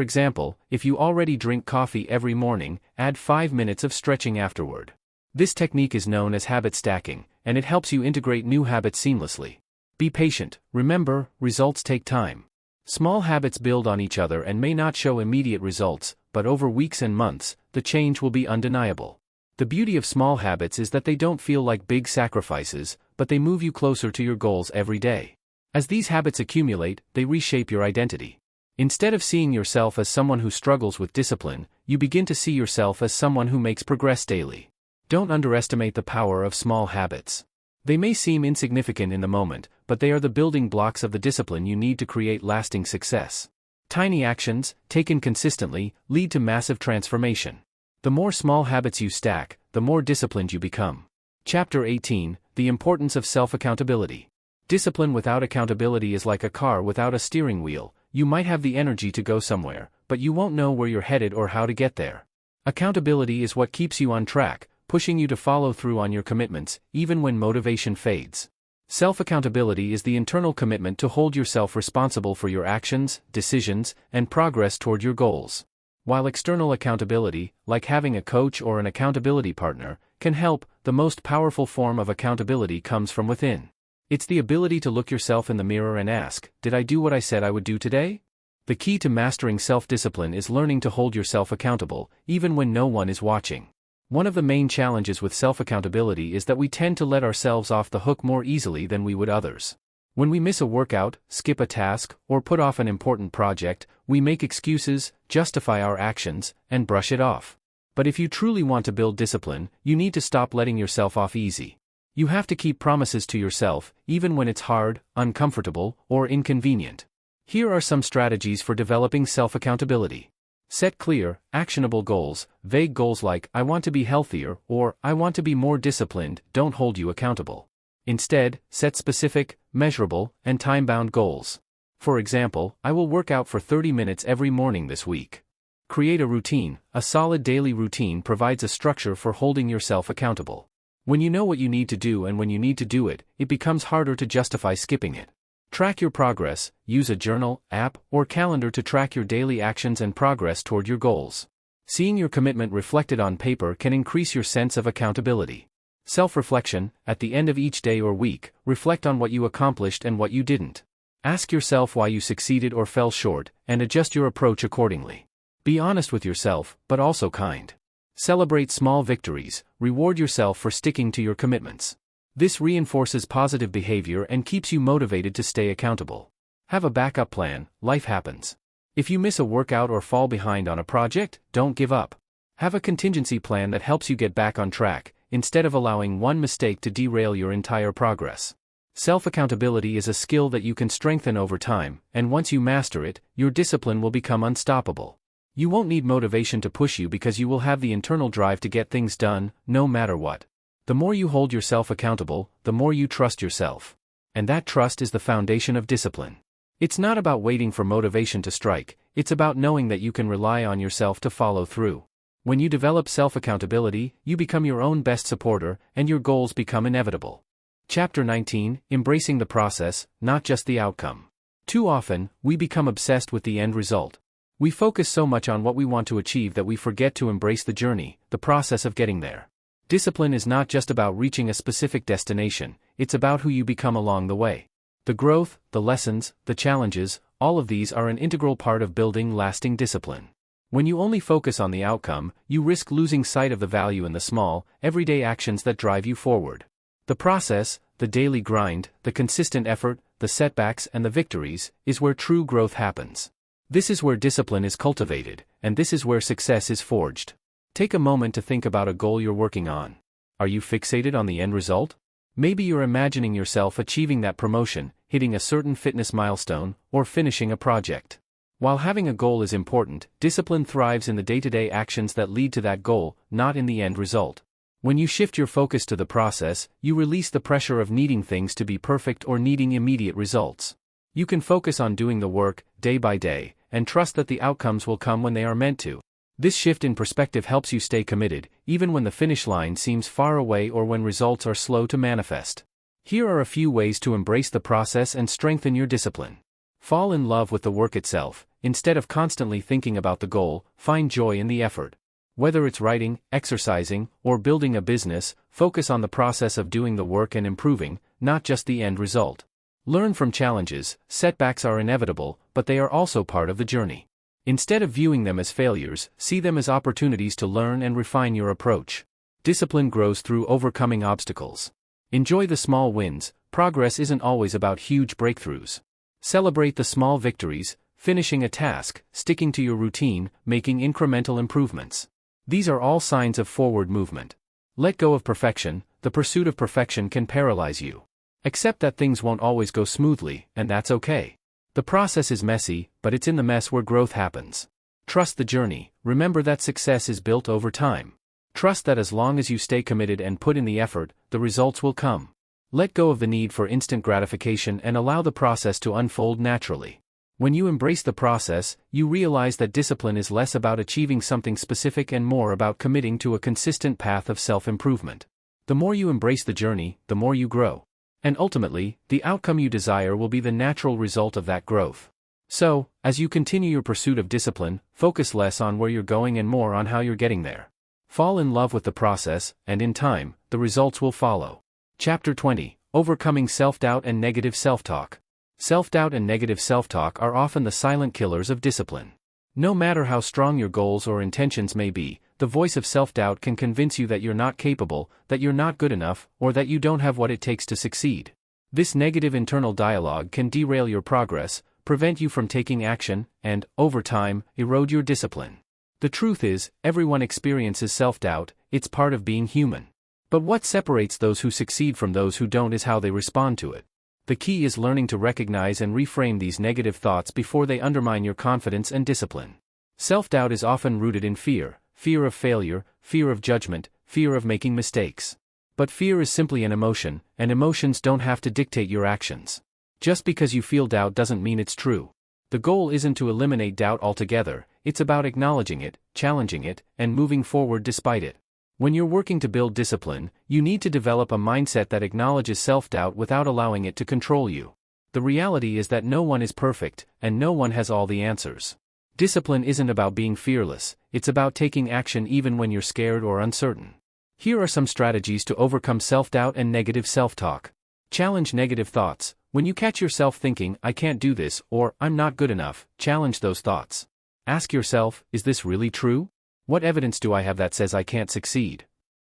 example, if you already drink coffee every morning, add 5 minutes of stretching afterward. This technique is known as habit stacking, and it helps you integrate new habits seamlessly. Be patient. Remember, results take time. Small habits build on each other and may not show immediate results, but over weeks and months, the change will be undeniable. The beauty of small habits is that they don't feel like big sacrifices, but they move you closer to your goals every day. As these habits accumulate, they reshape your identity. Instead of seeing yourself as someone who struggles with discipline, you begin to see yourself as someone who makes progress daily. Don't underestimate the power of small habits. They may seem insignificant in the moment, but they are the building blocks of the discipline you need to create lasting success. Tiny actions, taken consistently, lead to massive transformation. The more small habits you stack, the more disciplined you become. Chapter 18: The Importance of Self-Accountability. Discipline without accountability is like a car without a steering wheel. You might have the energy to go somewhere, but you won't know where you're headed or how to get there. Accountability is what keeps you on track, pushing you to follow through on your commitments, even when motivation fades. Self-accountability is the internal commitment to hold yourself responsible for your actions, decisions, and progress toward your goals. While external accountability, like having a coach or an accountability partner, can help, the most powerful form of accountability comes from within. It's the ability to look yourself in the mirror and ask, did I do what I said I would do today? The key to mastering self-discipline is learning to hold yourself accountable, even when no one is watching. One of the main challenges with self-accountability is that we tend to let ourselves off the hook more easily than we would others. When we miss a workout, skip a task, or put off an important project, we make excuses, justify our actions, and brush it off. But if you truly want to build discipline, you need to stop letting yourself off easy. You have to keep promises to yourself, even when it's hard, uncomfortable, or inconvenient. Here are some strategies for developing self-accountability. Set clear, actionable goals. Vague goals like, I want to be healthier, or, I want to be more disciplined, don't hold you accountable. Instead, set specific, measurable, and time-bound goals. For example, I will work out for 30 minutes every morning this week. Create a routine. A solid daily routine provides a structure for holding yourself accountable. When you know what you need to do and when you need to do it, it becomes harder to justify skipping it. Track your progress. Use a journal, app, or calendar to track your daily actions and progress toward your goals. Seeing your commitment reflected on paper can increase your sense of accountability. Self-reflection. At the end of each day or week, reflect on what you accomplished and what you didn't. Ask yourself why you succeeded or fell short, and adjust your approach accordingly. Be honest with yourself, but also kind. Celebrate small victories, reward yourself for sticking to your commitments. This reinforces positive behavior and keeps you motivated to stay accountable. Have a backup plan, life happens. If you miss a workout or fall behind on a project, don't give up. Have a contingency plan that helps you get back on track, instead of allowing one mistake to derail your entire progress. Self-accountability is a skill that you can strengthen over time, and once you master it, your discipline will become unstoppable. You won't need motivation to push you because you will have the internal drive to get things done, no matter what. The more you hold yourself accountable, the more you trust yourself. And that trust is the foundation of discipline. It's not about waiting for motivation to strike, it's about knowing that you can rely on yourself to follow through. When you develop self-accountability, you become your own best supporter, and your goals become inevitable. Chapter 19, Embracing the Process, Not Just the Outcome. Too often, we become obsessed with the end result. We focus so much on what we want to achieve that we forget to embrace the journey, the process of getting there. Discipline is not just about reaching a specific destination, it's about who you become along the way. The growth, the lessons, the challenges, all of these are an integral part of building lasting discipline. When you only focus on the outcome, you risk losing sight of the value in the small, everyday actions that drive you forward. The process, the daily grind, the consistent effort, the setbacks and the victories, is where true growth happens. This is where discipline is cultivated, and this is where success is forged. Take a moment to think about a goal you're working on. Are you fixated on the end result? Maybe you're imagining yourself achieving that promotion, hitting a certain fitness milestone, or finishing a project. While having a goal is important, discipline thrives in the day-to-day actions that lead to that goal, not in the end result. When you shift your focus to the process, you release the pressure of needing things to be perfect or needing immediate results. You can focus on doing the work, day by day, and trust that the outcomes will come when they are meant to. This shift in perspective helps you stay committed, even when the finish line seems far away or when results are slow to manifest. Here are a few ways to embrace the process and strengthen your discipline. Fall in love with the work itself. Instead of constantly thinking about the goal, find joy in the effort. Whether it's writing, exercising, or building a business, focus on the process of doing the work and improving, not just the end result. Learn from challenges. Setbacks are inevitable, but they are also part of the journey. Instead of viewing them as failures, see them as opportunities to learn and refine your approach. Discipline grows through overcoming obstacles. Enjoy the small wins. Progress isn't always about huge breakthroughs. Celebrate the small victories, finishing a task, sticking to your routine, making incremental improvements. These are all signs of forward movement. Let go of perfection. The pursuit of perfection can paralyze you. Accept that things won't always go smoothly, and that's okay. The process is messy, but it's in the mess where growth happens. Trust the journey. Remember that success is built over time. Trust that as long as you stay committed and put in the effort, the results will come. Let go of the need for instant gratification and allow the process to unfold naturally. When you embrace the process, you realize that discipline is less about achieving something specific and more about committing to a consistent path of self-improvement. The more you embrace the journey, the more you grow. And ultimately, the outcome you desire will be the natural result of that growth. So, as you continue your pursuit of discipline, focus less on where you're going and more on how you're getting there. Fall in love with the process, and in time, the results will follow. Chapter 20, Overcoming Self-Doubt and Negative Self-Talk. Self-doubt and negative self-talk are often the silent killers of discipline. No matter how strong your goals or intentions may be, the voice of self-doubt can convince you that you're not capable, that you're not good enough, or that you don't have what it takes to succeed. This negative internal dialogue can derail your progress, prevent you from taking action, and, over time, erode your discipline. The truth is, everyone experiences self-doubt. It's part of being human. But what separates those who succeed from those who don't is how they respond to it. The key is learning to recognize and reframe these negative thoughts before they undermine your confidence and discipline. Self-doubt is often rooted in fear. Fear of failure, fear of judgment, fear of making mistakes. But fear is simply an emotion, and emotions don't have to dictate your actions. Just because you feel doubt doesn't mean it's true. The goal isn't to eliminate doubt altogether, it's about acknowledging it, challenging it, and moving forward despite it. When you're working to build discipline, you need to develop a mindset that acknowledges self-doubt without allowing it to control you. The reality is that no one is perfect, and no one has all the answers. Discipline isn't about being fearless, it's about taking action even when you're scared or uncertain. Here are some strategies to overcome self-doubt and negative self-talk. Challenge negative thoughts. When you catch yourself thinking, "I can't do this," or "I'm not good enough," challenge those thoughts. Ask yourself, is this really true? What evidence do I have that says I can't succeed?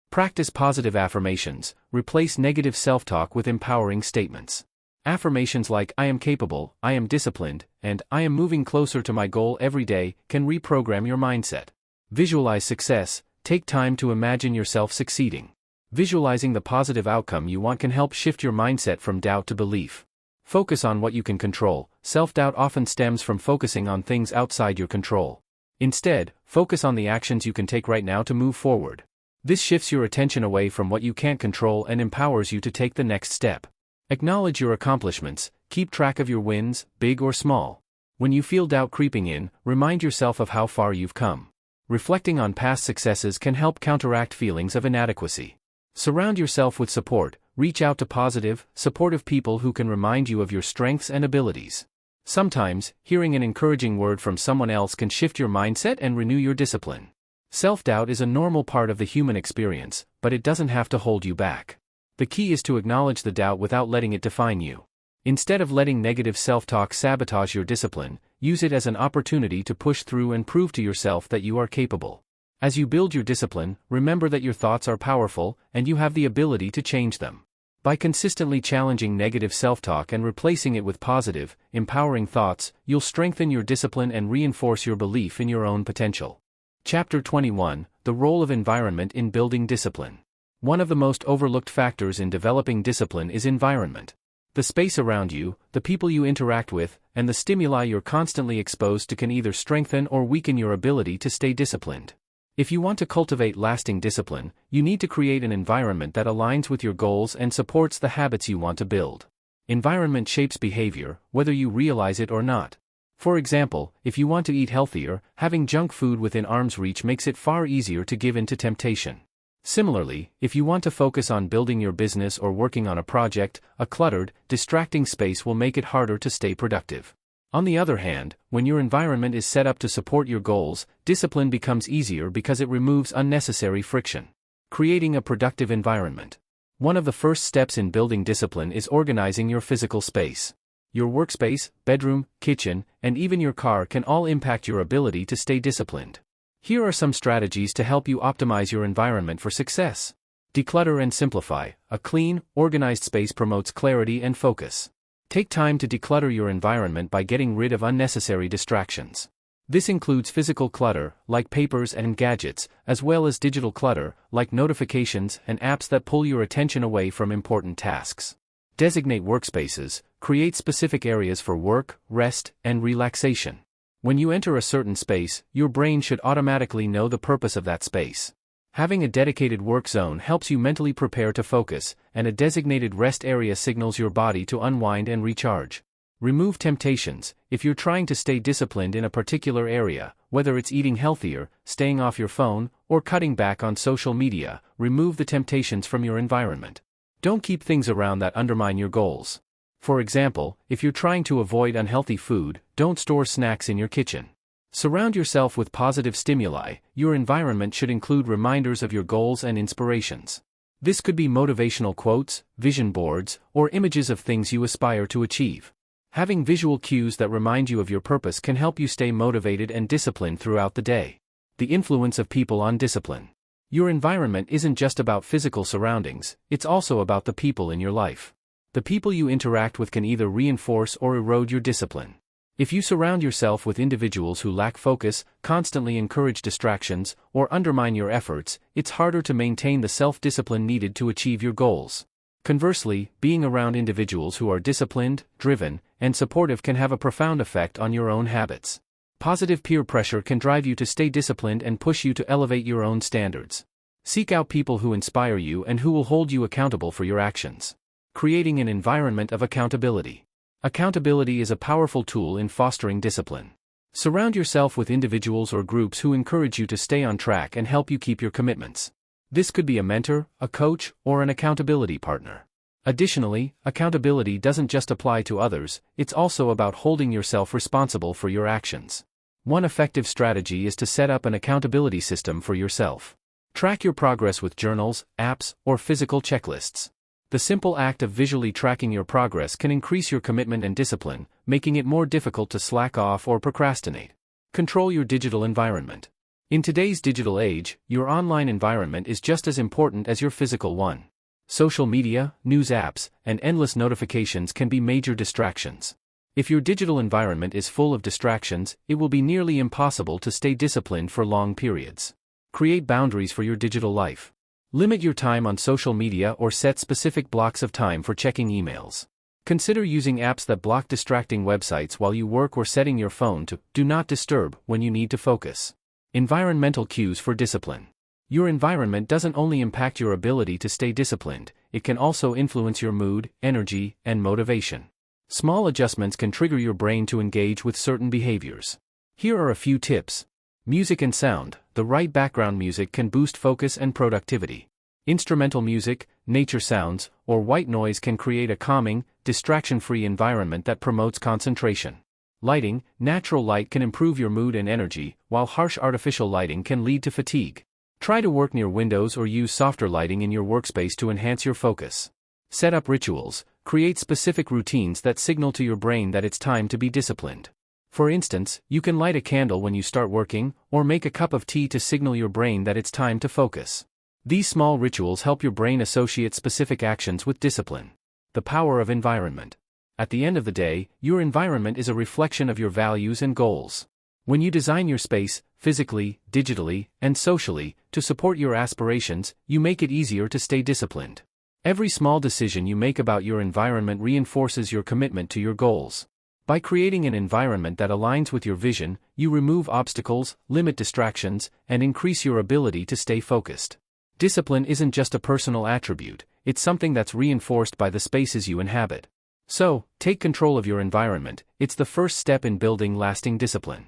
Practice positive affirmations. Replace negative self-talk with empowering statements. Affirmations like I am capable, I am disciplined, and I am moving closer to my goal every day can reprogram your mindset. Visualize success. Take time to imagine yourself succeeding. Visualizing the positive outcome you want can help shift your mindset from doubt to belief. Focus on what you can control. Self-doubt often stems from focusing on things outside your control. Instead, focus on the actions you can take right now to move forward. This shifts your attention away from what you can't control and empowers you to take the next step. Acknowledge your accomplishments. Keep track of your wins, big or small. When you feel doubt creeping in, remind yourself of how far you've come. Reflecting on past successes can help counteract feelings of inadequacy. Surround yourself with support. Reach out to positive, supportive people who can remind you of your strengths and abilities. Sometimes, hearing an encouraging word from someone else can shift your mindset and renew your discipline. Self-doubt is a normal part of the human experience, but it doesn't have to hold you back. The key is to acknowledge the doubt without letting it define you. Instead of letting negative self-talk sabotage your discipline, use it as an opportunity to push through and prove to yourself that you are capable. As you build your discipline, remember that your thoughts are powerful, and you have the ability to change them. By consistently challenging negative self-talk and replacing it with positive, empowering thoughts, you'll strengthen your discipline and reinforce your belief in your own potential. Chapter 21: The Role of Environment in Building Discipline. One of the most overlooked factors in developing discipline is environment. The space around you, the people you interact with, and the stimuli you're constantly exposed to can either strengthen or weaken your ability to stay disciplined. If you want to cultivate lasting discipline, you need to create an environment that aligns with your goals and supports the habits you want to build. Environment shapes behavior, whether you realize it or not. For example, if you want to eat healthier, having junk food within arm's reach makes it far easier to give in to temptation. Similarly, if you want to focus on building your business or working on a project, a cluttered, distracting space will make it harder to stay productive. On the other hand, when your environment is set up to support your goals, discipline becomes easier because it removes unnecessary friction. Creating a productive environment. One of the first steps in building discipline is organizing your physical space. Your workspace, bedroom, kitchen, and even your car can all impact your ability to stay disciplined. Here are some strategies to help you optimize your environment for success. Declutter and simplify. A clean, organized space promotes clarity and focus. Take time to declutter your environment by getting rid of unnecessary distractions. This includes physical clutter, like papers and gadgets, as well as digital clutter, like notifications and apps that pull your attention away from important tasks. Designate workspaces. Create specific areas for work, rest, and relaxation. When you enter a certain space, your brain should automatically know the purpose of that space. Having a dedicated work zone helps you mentally prepare to focus, and a designated rest area signals your body to unwind and recharge. Remove temptations. If you're trying to stay disciplined in a particular area, whether it's eating healthier, staying off your phone, or cutting back on social media, remove the temptations from your environment. Don't keep things around that undermine your goals. For example, if you're trying to avoid unhealthy food, don't store snacks in your kitchen. Surround yourself with positive stimuli. Your environment should include reminders of your goals and inspirations. This could be motivational quotes, vision boards, or images of things you aspire to achieve. Having visual cues that remind you of your purpose can help you stay motivated and disciplined throughout the day. The influence of people on discipline. Your environment isn't just about physical surroundings, it's also about the people in your life. The people you interact with can either reinforce or erode your discipline. If you surround yourself with individuals who lack focus, constantly encourage distractions, or undermine your efforts, it's harder to maintain the self-discipline needed to achieve your goals. Conversely, being around individuals who are disciplined, driven, and supportive can have a profound effect on your own habits. Positive peer pressure can drive you to stay disciplined and push you to elevate your own standards. Seek out people who inspire you and who will hold you accountable for your actions. Creating an environment of accountability. Accountability is a powerful tool in fostering discipline. Surround yourself with individuals or groups who encourage you to stay on track and help you keep your commitments. This could be a mentor, a coach, or an accountability partner. Additionally, accountability doesn't just apply to others, it's also about holding yourself responsible for your actions. One effective strategy is to set up an accountability system for yourself. Track your progress with journals, apps, or physical checklists. The simple act of visually tracking your progress can increase your commitment and discipline, making it more difficult to slack off or procrastinate. Control your digital environment. In today's digital age, your online environment is just as important as your physical one. Social media, news apps, and endless notifications can be major distractions. If your digital environment is full of distractions, it will be nearly impossible to stay disciplined for long periods. Create boundaries for your digital life. Limit your time on social media or set specific blocks of time for checking emails. Consider using apps that block distracting websites while you work or setting your phone to "Do Not Disturb" when you need to focus. Environmental cues for discipline. Your environment doesn't only impact your ability to stay disciplined, it can also influence your mood, energy, and motivation. Small adjustments can trigger your brain to engage with certain behaviors. Here are a few tips. Music and sound. The right background music can boost focus and productivity. Instrumental music, nature sounds, or white noise can create a calming, distraction-free environment that promotes concentration. Lighting. Natural light can improve your mood and energy, while harsh artificial lighting can lead to fatigue. Try to work near windows or use softer lighting in your workspace to enhance your focus. Set up rituals. Create specific routines that signal to your brain that it's time to be disciplined. For instance, you can light a candle when you start working, or make a cup of tea to signal your brain that it's time to focus. These small rituals help your brain associate specific actions with discipline. The power of environment. At the end of the day, your environment is a reflection of your values and goals. When you design your space, physically, digitally, and socially, to support your aspirations, you make it easier to stay disciplined. Every small decision you make about your environment reinforces your commitment to your goals. By creating an environment that aligns with your vision, you remove obstacles, limit distractions, and increase your ability to stay focused. Discipline isn't just a personal attribute, it's something that's reinforced by the spaces you inhabit. So, take control of your environment. It's the first step in building lasting discipline.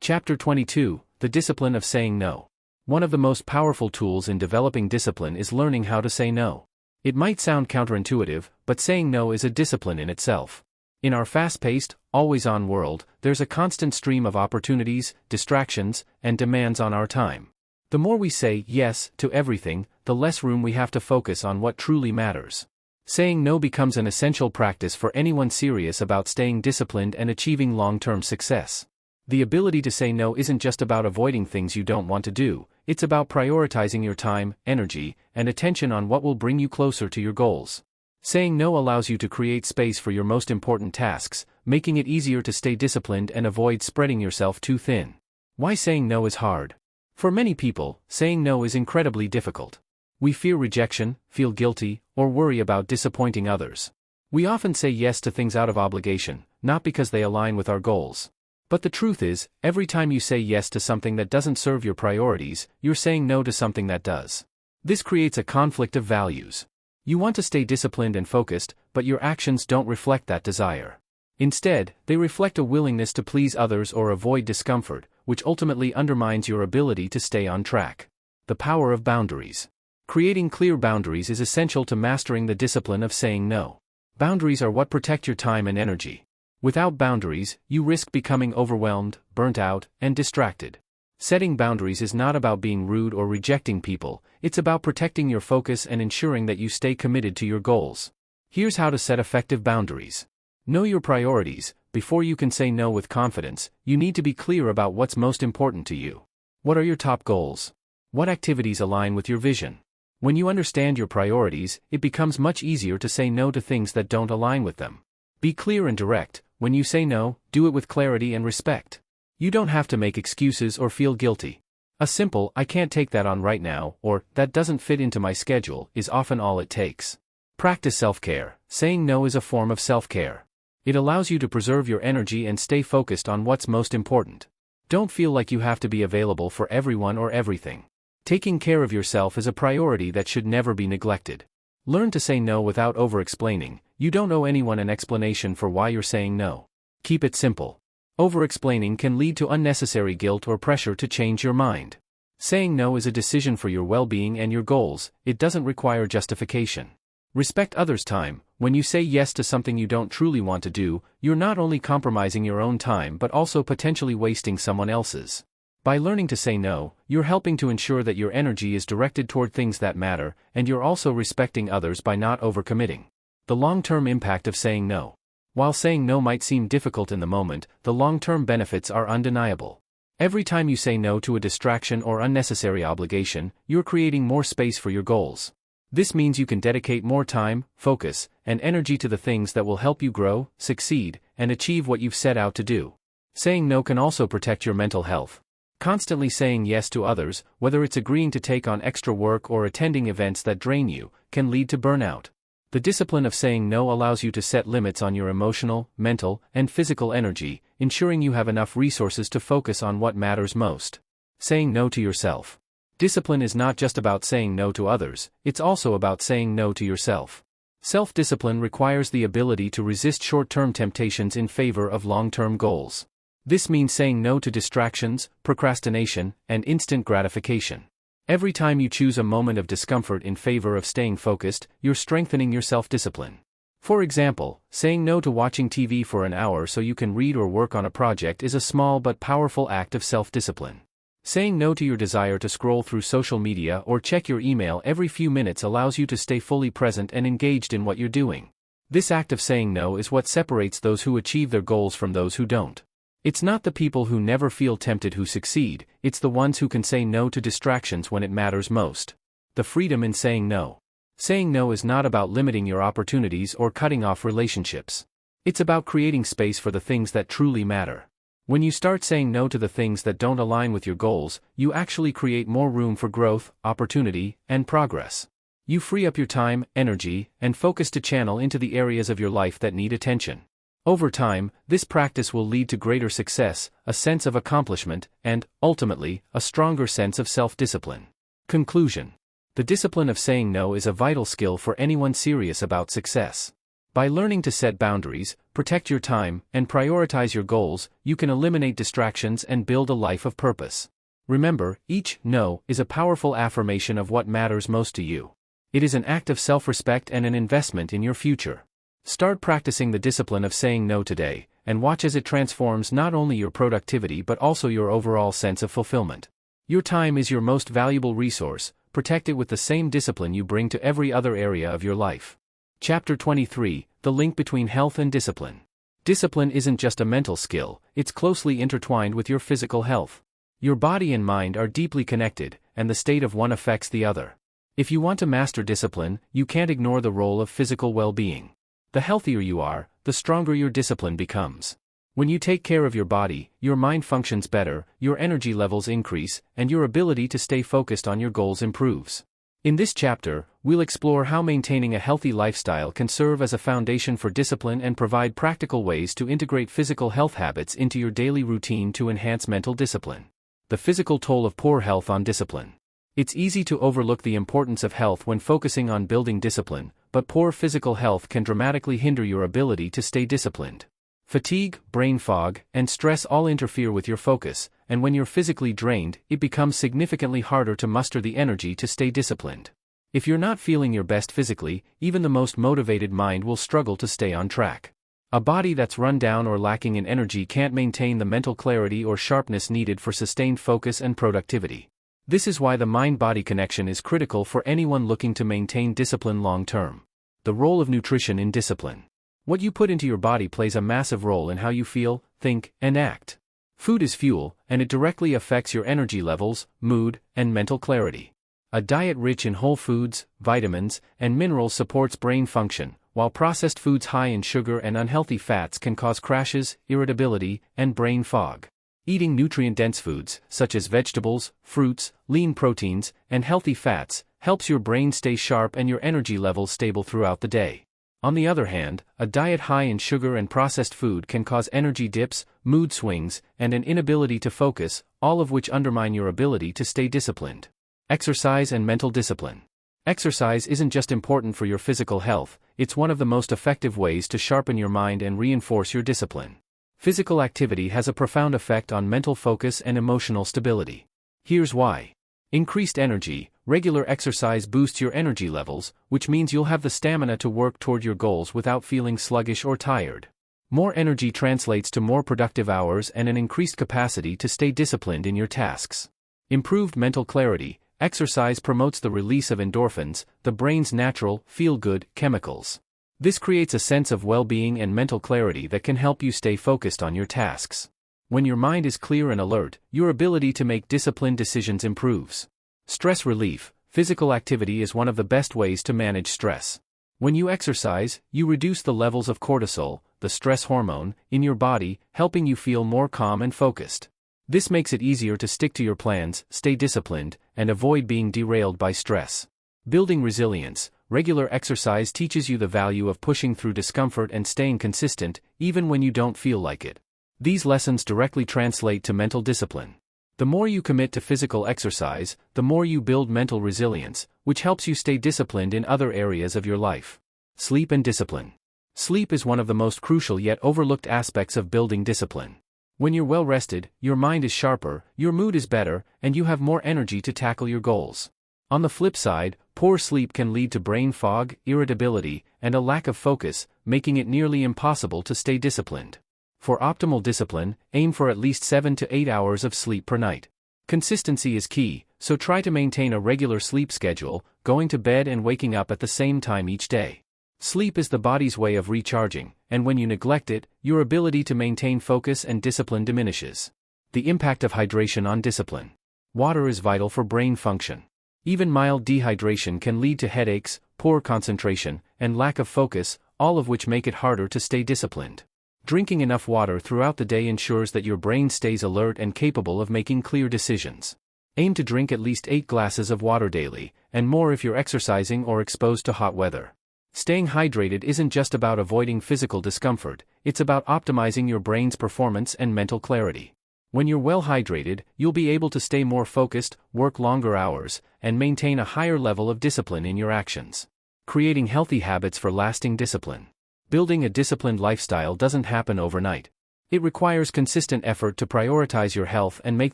Chapter 22: The Discipline of Saying No. One of the most powerful tools in developing discipline is learning how to say no. It might sound counterintuitive, but saying no is a discipline in itself. In our fast-paced, always-on world, there's a constant stream of opportunities, distractions, and demands on our time. The more we say yes to everything, the less room we have to focus on what truly matters. Saying no becomes an essential practice for anyone serious about staying disciplined and achieving long-term success. The ability to say no isn't just about avoiding things you don't want to do, it's about prioritizing your time, energy, and attention on what will bring you closer to your goals. Saying no allows you to create space for your most important tasks, making it easier to stay disciplined and avoid spreading yourself too thin. Why saying no is hard? For many people, saying no is incredibly difficult. We fear rejection, feel guilty, or worry about disappointing others. We often say yes to things out of obligation, not because they align with our goals. But the truth is, every time you say yes to something that doesn't serve your priorities, you're saying no to something that does. This creates a conflict of values. You want to stay disciplined and focused, but your actions don't reflect that desire. Instead, they reflect a willingness to please others or avoid discomfort, which ultimately undermines your ability to stay on track. The power of boundaries. Creating clear boundaries is essential to mastering the discipline of saying no. Boundaries are what protect your time and energy. Without boundaries, you risk becoming overwhelmed, burnt out, and distracted. Setting boundaries is not about being rude or rejecting people, it's about protecting your focus and ensuring that you stay committed to your goals. Here's how to set effective boundaries. Know your priorities. Before you can say no with confidence, you need to be clear about what's most important to you. What are your top goals? What activities align with your vision? When you understand your priorities, it becomes much easier to say no to things that don't align with them. Be clear and direct. When you say no, do it with clarity and respect. You don't have to make excuses or feel guilty. A simple "I can't take that on right now" or "that doesn't fit into my schedule" is often all it takes. Practice self-care. Saying no is a form of self-care. It allows you to preserve your energy and stay focused on what's most important. Don't feel like you have to be available for everyone or everything. Taking care of yourself is a priority that should never be neglected. Learn to say no without over-explaining. You don't owe anyone an explanation for why you're saying no. Keep it simple. Over-explaining can lead to unnecessary guilt or pressure to change your mind. Saying no is a decision for your well-being and your goals. It doesn't require justification. Respect others' time. When you say yes to something you don't truly want to do, you're not only compromising your own time but also potentially wasting someone else's. By learning to say no, you're helping to ensure that your energy is directed toward things that matter, and you're also respecting others by not overcommitting. The long-term impact of saying no. While saying no might seem difficult in the moment, the long-term benefits are undeniable. Every time you say no to a distraction or unnecessary obligation, you're creating more space for your goals. This means you can dedicate more time, focus, and energy to the things that will help you grow, succeed, and achieve what you've set out to do. Saying no can also protect your mental health. Constantly saying yes to others, whether it's agreeing to take on extra work or attending events that drain you, can lead to burnout. The discipline of saying no allows you to set limits on your emotional, mental, and physical energy, ensuring you have enough resources to focus on what matters most. Saying no to yourself. Discipline is not just about saying no to others, it's also about saying no to yourself. Self-discipline requires the ability to resist short-term temptations in favor of long-term goals. This means saying no to distractions, procrastination, and instant gratification. Every time you choose a moment of discomfort in favor of staying focused, you're strengthening your self-discipline. For example, saying no to watching TV for an hour so you can read or work on a project is a small but powerful act of self-discipline. Saying no to your desire to scroll through social media or check your email every few minutes allows you to stay fully present and engaged in what you're doing. This act of saying no is what separates those who achieve their goals from those who don't. It's not the people who never feel tempted who succeed, it's the ones who can say no to distractions when it matters most. The freedom in saying no. Saying no is not about limiting your opportunities or cutting off relationships. It's about creating space for the things that truly matter. When you start saying no to the things that don't align with your goals, you actually create more room for growth, opportunity, and progress. You free up your time, energy, and focus to channel into the areas of your life that need attention. Over time, this practice will lead to greater success, a sense of accomplishment, and, ultimately, a stronger sense of self-discipline. Conclusion. The discipline of saying no is a vital skill for anyone serious about success. By learning to set boundaries, protect your time, and prioritize your goals, you can eliminate distractions and build a life of purpose. Remember, each no is a powerful affirmation of what matters most to you. It is an act of self-respect and an investment in your future. Start practicing the discipline of saying no today, and watch as it transforms not only your productivity but also your overall sense of fulfillment. Your time is your most valuable resource, protect it with the same discipline you bring to every other area of your life. Chapter 23, The Link Between Health and Discipline. Discipline isn't just a mental skill, it's closely intertwined with your physical health. Your body and mind are deeply connected, and the state of one affects the other. If you want to master discipline, you can't ignore the role of physical well-being. The healthier you are, the stronger your discipline becomes. When you take care of your body, your mind functions better, your energy levels increase, and your ability to stay focused on your goals improves. In this chapter, we'll explore how maintaining a healthy lifestyle can serve as a foundation for discipline and provide practical ways to integrate physical health habits into your daily routine to enhance mental discipline. The physical toll of poor health on discipline. It's easy to overlook the importance of health when focusing on building discipline, but poor physical health can dramatically hinder your ability to stay disciplined. Fatigue, brain fog, and stress all interfere with your focus, and when you're physically drained, it becomes significantly harder to muster the energy to stay disciplined. If you're not feeling your best physically, even the most motivated mind will struggle to stay on track. A body that's run down or lacking in energy can't maintain the mental clarity or sharpness needed for sustained focus and productivity. This is why the mind-body connection is critical for anyone looking to maintain discipline long-term. The role of nutrition in discipline. What you put into your body plays a massive role in how you feel, think, and act. Food is fuel, and it directly affects your energy levels, mood, and mental clarity. A diet rich in whole foods, vitamins, and minerals supports brain function, while processed foods high in sugar and unhealthy fats can cause crashes, irritability, and brain fog. Eating nutrient-dense foods, such as vegetables, fruits, lean proteins, and healthy fats, helps your brain stay sharp and your energy levels stable throughout the day. On the other hand, a diet high in sugar and processed food can cause energy dips, mood swings, and an inability to focus, all of which undermine your ability to stay disciplined. Exercise and mental discipline. Exercise isn't just important for your physical health, it's one of the most effective ways to sharpen your mind and reinforce your discipline. Physical activity has a profound effect on mental focus and emotional stability. Here's why. Increased energy. Regular exercise boosts your energy levels, which means you'll have the stamina to work toward your goals without feeling sluggish or tired. More energy translates to more productive hours and an increased capacity to stay disciplined in your tasks. Improved mental clarity. Exercise promotes the release of endorphins, the brain's natural, feel-good chemicals. This creates a sense of well-being and mental clarity that can help you stay focused on your tasks. When your mind is clear and alert, your ability to make disciplined decisions improves. Stress relief. Physical activity is one of the best ways to manage stress. When you exercise, you reduce the levels of cortisol, the stress hormone, in your body, helping you feel more calm and focused. This makes it easier to stick to your plans, stay disciplined, and avoid being derailed by stress. Building resilience. Regular exercise teaches you the value of pushing through discomfort and staying consistent, even when you don't feel like it. These lessons directly translate to mental discipline. The more you commit to physical exercise, the more you build mental resilience, which helps you stay disciplined in other areas of your life. Sleep and discipline. Sleep is one of the most crucial yet overlooked aspects of building discipline. When you're well rested, your mind is sharper, your mood is better, and you have more energy to tackle your goals. On the flip side, poor sleep can lead to brain fog, irritability, and a lack of focus, making it nearly impossible to stay disciplined. For optimal discipline, aim for at least 7 to 8 hours of sleep per night. Consistency is key, so try to maintain a regular sleep schedule, going to bed and waking up at the same time each day. Sleep is the body's way of recharging, and when you neglect it, your ability to maintain focus and discipline diminishes. The impact of hydration on discipline. Water is vital for brain function. Even mild dehydration can lead to headaches, poor concentration, and lack of focus, all of which make it harder to stay disciplined. Drinking enough water throughout the day ensures that your brain stays alert and capable of making clear decisions. Aim to drink at least 8 glasses of water daily, and more if you're exercising or exposed to hot weather. Staying hydrated isn't just about avoiding physical discomfort, it's about optimizing your brain's performance and mental clarity. When you're well hydrated, you'll be able to stay more focused, work longer hours, and maintain a higher level of discipline in your actions. Creating healthy habits for lasting discipline. Building a disciplined lifestyle doesn't happen overnight. It requires consistent effort to prioritize your health and make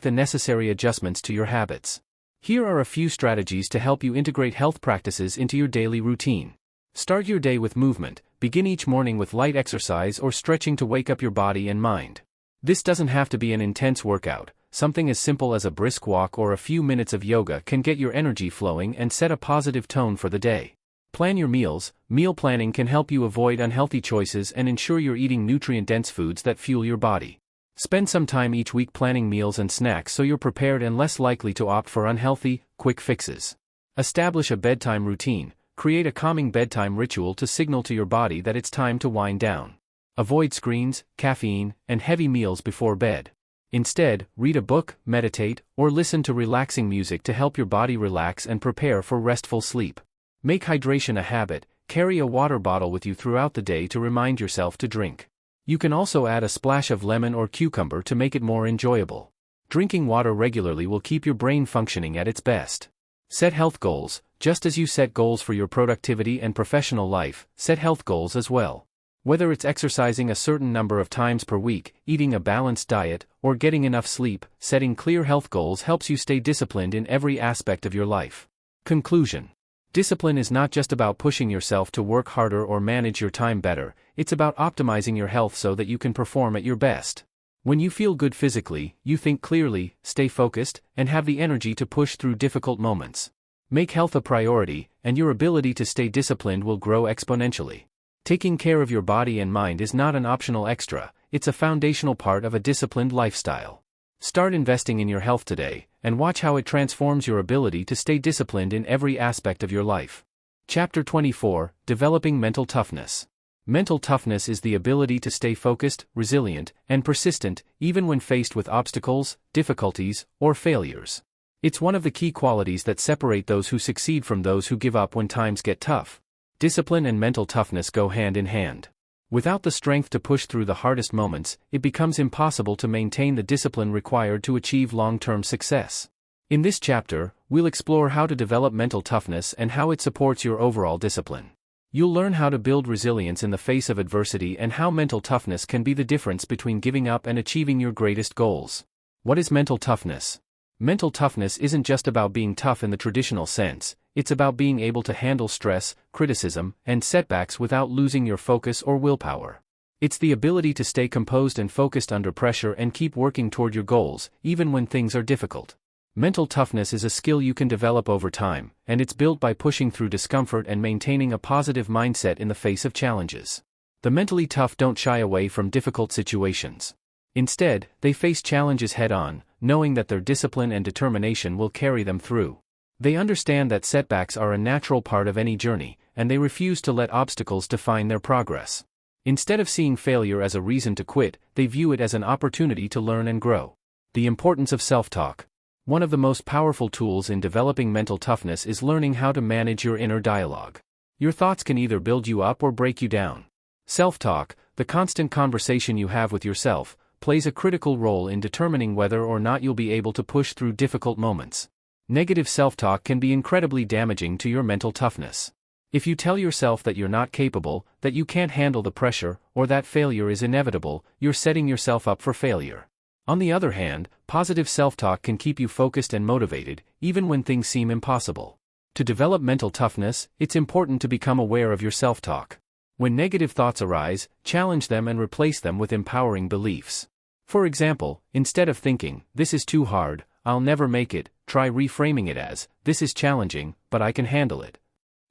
the necessary adjustments to your habits. Here are a few strategies to help you integrate health practices into your daily routine. Start your day with movement. Begin each morning with light exercise or stretching to wake up your body and mind. This doesn't have to be an intense workout. Something as simple as a brisk walk or a few minutes of yoga can get your energy flowing and set a positive tone for the day. Plan your meals. Meal planning can help you avoid unhealthy choices and ensure you're eating nutrient-dense foods that fuel your body. Spend some time each week planning meals and snacks so you're prepared and less likely to opt for unhealthy, quick fixes. Establish a bedtime routine. Create a calming bedtime ritual to signal to your body that it's time to wind down. Avoid screens, caffeine, and heavy meals before bed. Instead, read a book, meditate, or listen to relaxing music to help your body relax and prepare for restful sleep. Make hydration a habit. Carry a water bottle with you throughout the day to remind yourself to drink. You can also add a splash of lemon or cucumber to make it more enjoyable. Drinking water regularly will keep your brain functioning at its best. Set health goals. Just as you set goals for your productivity and professional life, set health goals as well. Whether it's exercising a certain number of times per week, eating a balanced diet, or getting enough sleep, setting clear health goals helps you stay disciplined in every aspect of your life. Conclusion. Discipline is not just about pushing yourself to work harder or manage your time better, it's about optimizing your health so that you can perform at your best. When you feel good physically, you think clearly, stay focused, and have the energy to push through difficult moments. Make health a priority, and your ability to stay disciplined will grow exponentially. Taking care of your body and mind is not an optional extra, it's a foundational part of a disciplined lifestyle. Start investing in your health today, and watch how it transforms your ability to stay disciplined in every aspect of your life. Chapter 24, Developing Mental Toughness. Mental toughness is the ability to stay focused, resilient, and persistent, even when faced with obstacles, difficulties, or failures. It's one of the key qualities that separate those who succeed from those who give up when times get tough. Discipline and mental toughness go hand in hand. Without the strength to push through the hardest moments, it becomes impossible to maintain the discipline required to achieve long-term success. In this chapter, we'll explore how to develop mental toughness and how it supports your overall discipline. You'll learn how to build resilience in the face of adversity and how mental toughness can be the difference between giving up and achieving your greatest goals. What is mental toughness? Mental toughness isn't just about being tough in the traditional sense, it's about being able to handle stress, criticism, and setbacks without losing your focus or willpower. It's the ability to stay composed and focused under pressure and keep working toward your goals, even when things are difficult. Mental toughness is a skill you can develop over time, and it's built by pushing through discomfort and maintaining a positive mindset in the face of challenges. The mentally tough don't shy away from difficult situations. Instead, they face challenges head-on, knowing that their discipline and determination will carry them through. They understand that setbacks are a natural part of any journey, and they refuse to let obstacles define their progress. Instead of seeing failure as a reason to quit, they view it as an opportunity to learn and grow. The importance of self-talk. One of the most powerful tools in developing mental toughness is learning how to manage your inner dialogue. Your thoughts can either build you up or break you down. Self-talk, the constant conversation you have with yourself, plays a critical role in determining whether or not you'll be able to push through difficult moments. Negative self-talk can be incredibly damaging to your mental toughness. If you tell yourself that you're not capable, that you can't handle the pressure, or that failure is inevitable, you're setting yourself up for failure. On the other hand, positive self-talk can keep you focused and motivated, even when things seem impossible. To develop mental toughness, it's important to become aware of your self-talk. When negative thoughts arise, challenge them and replace them with empowering beliefs. For example, instead of thinking, "This is too hard, I'll never make it," try reframing it as, "This is challenging, but I can handle it."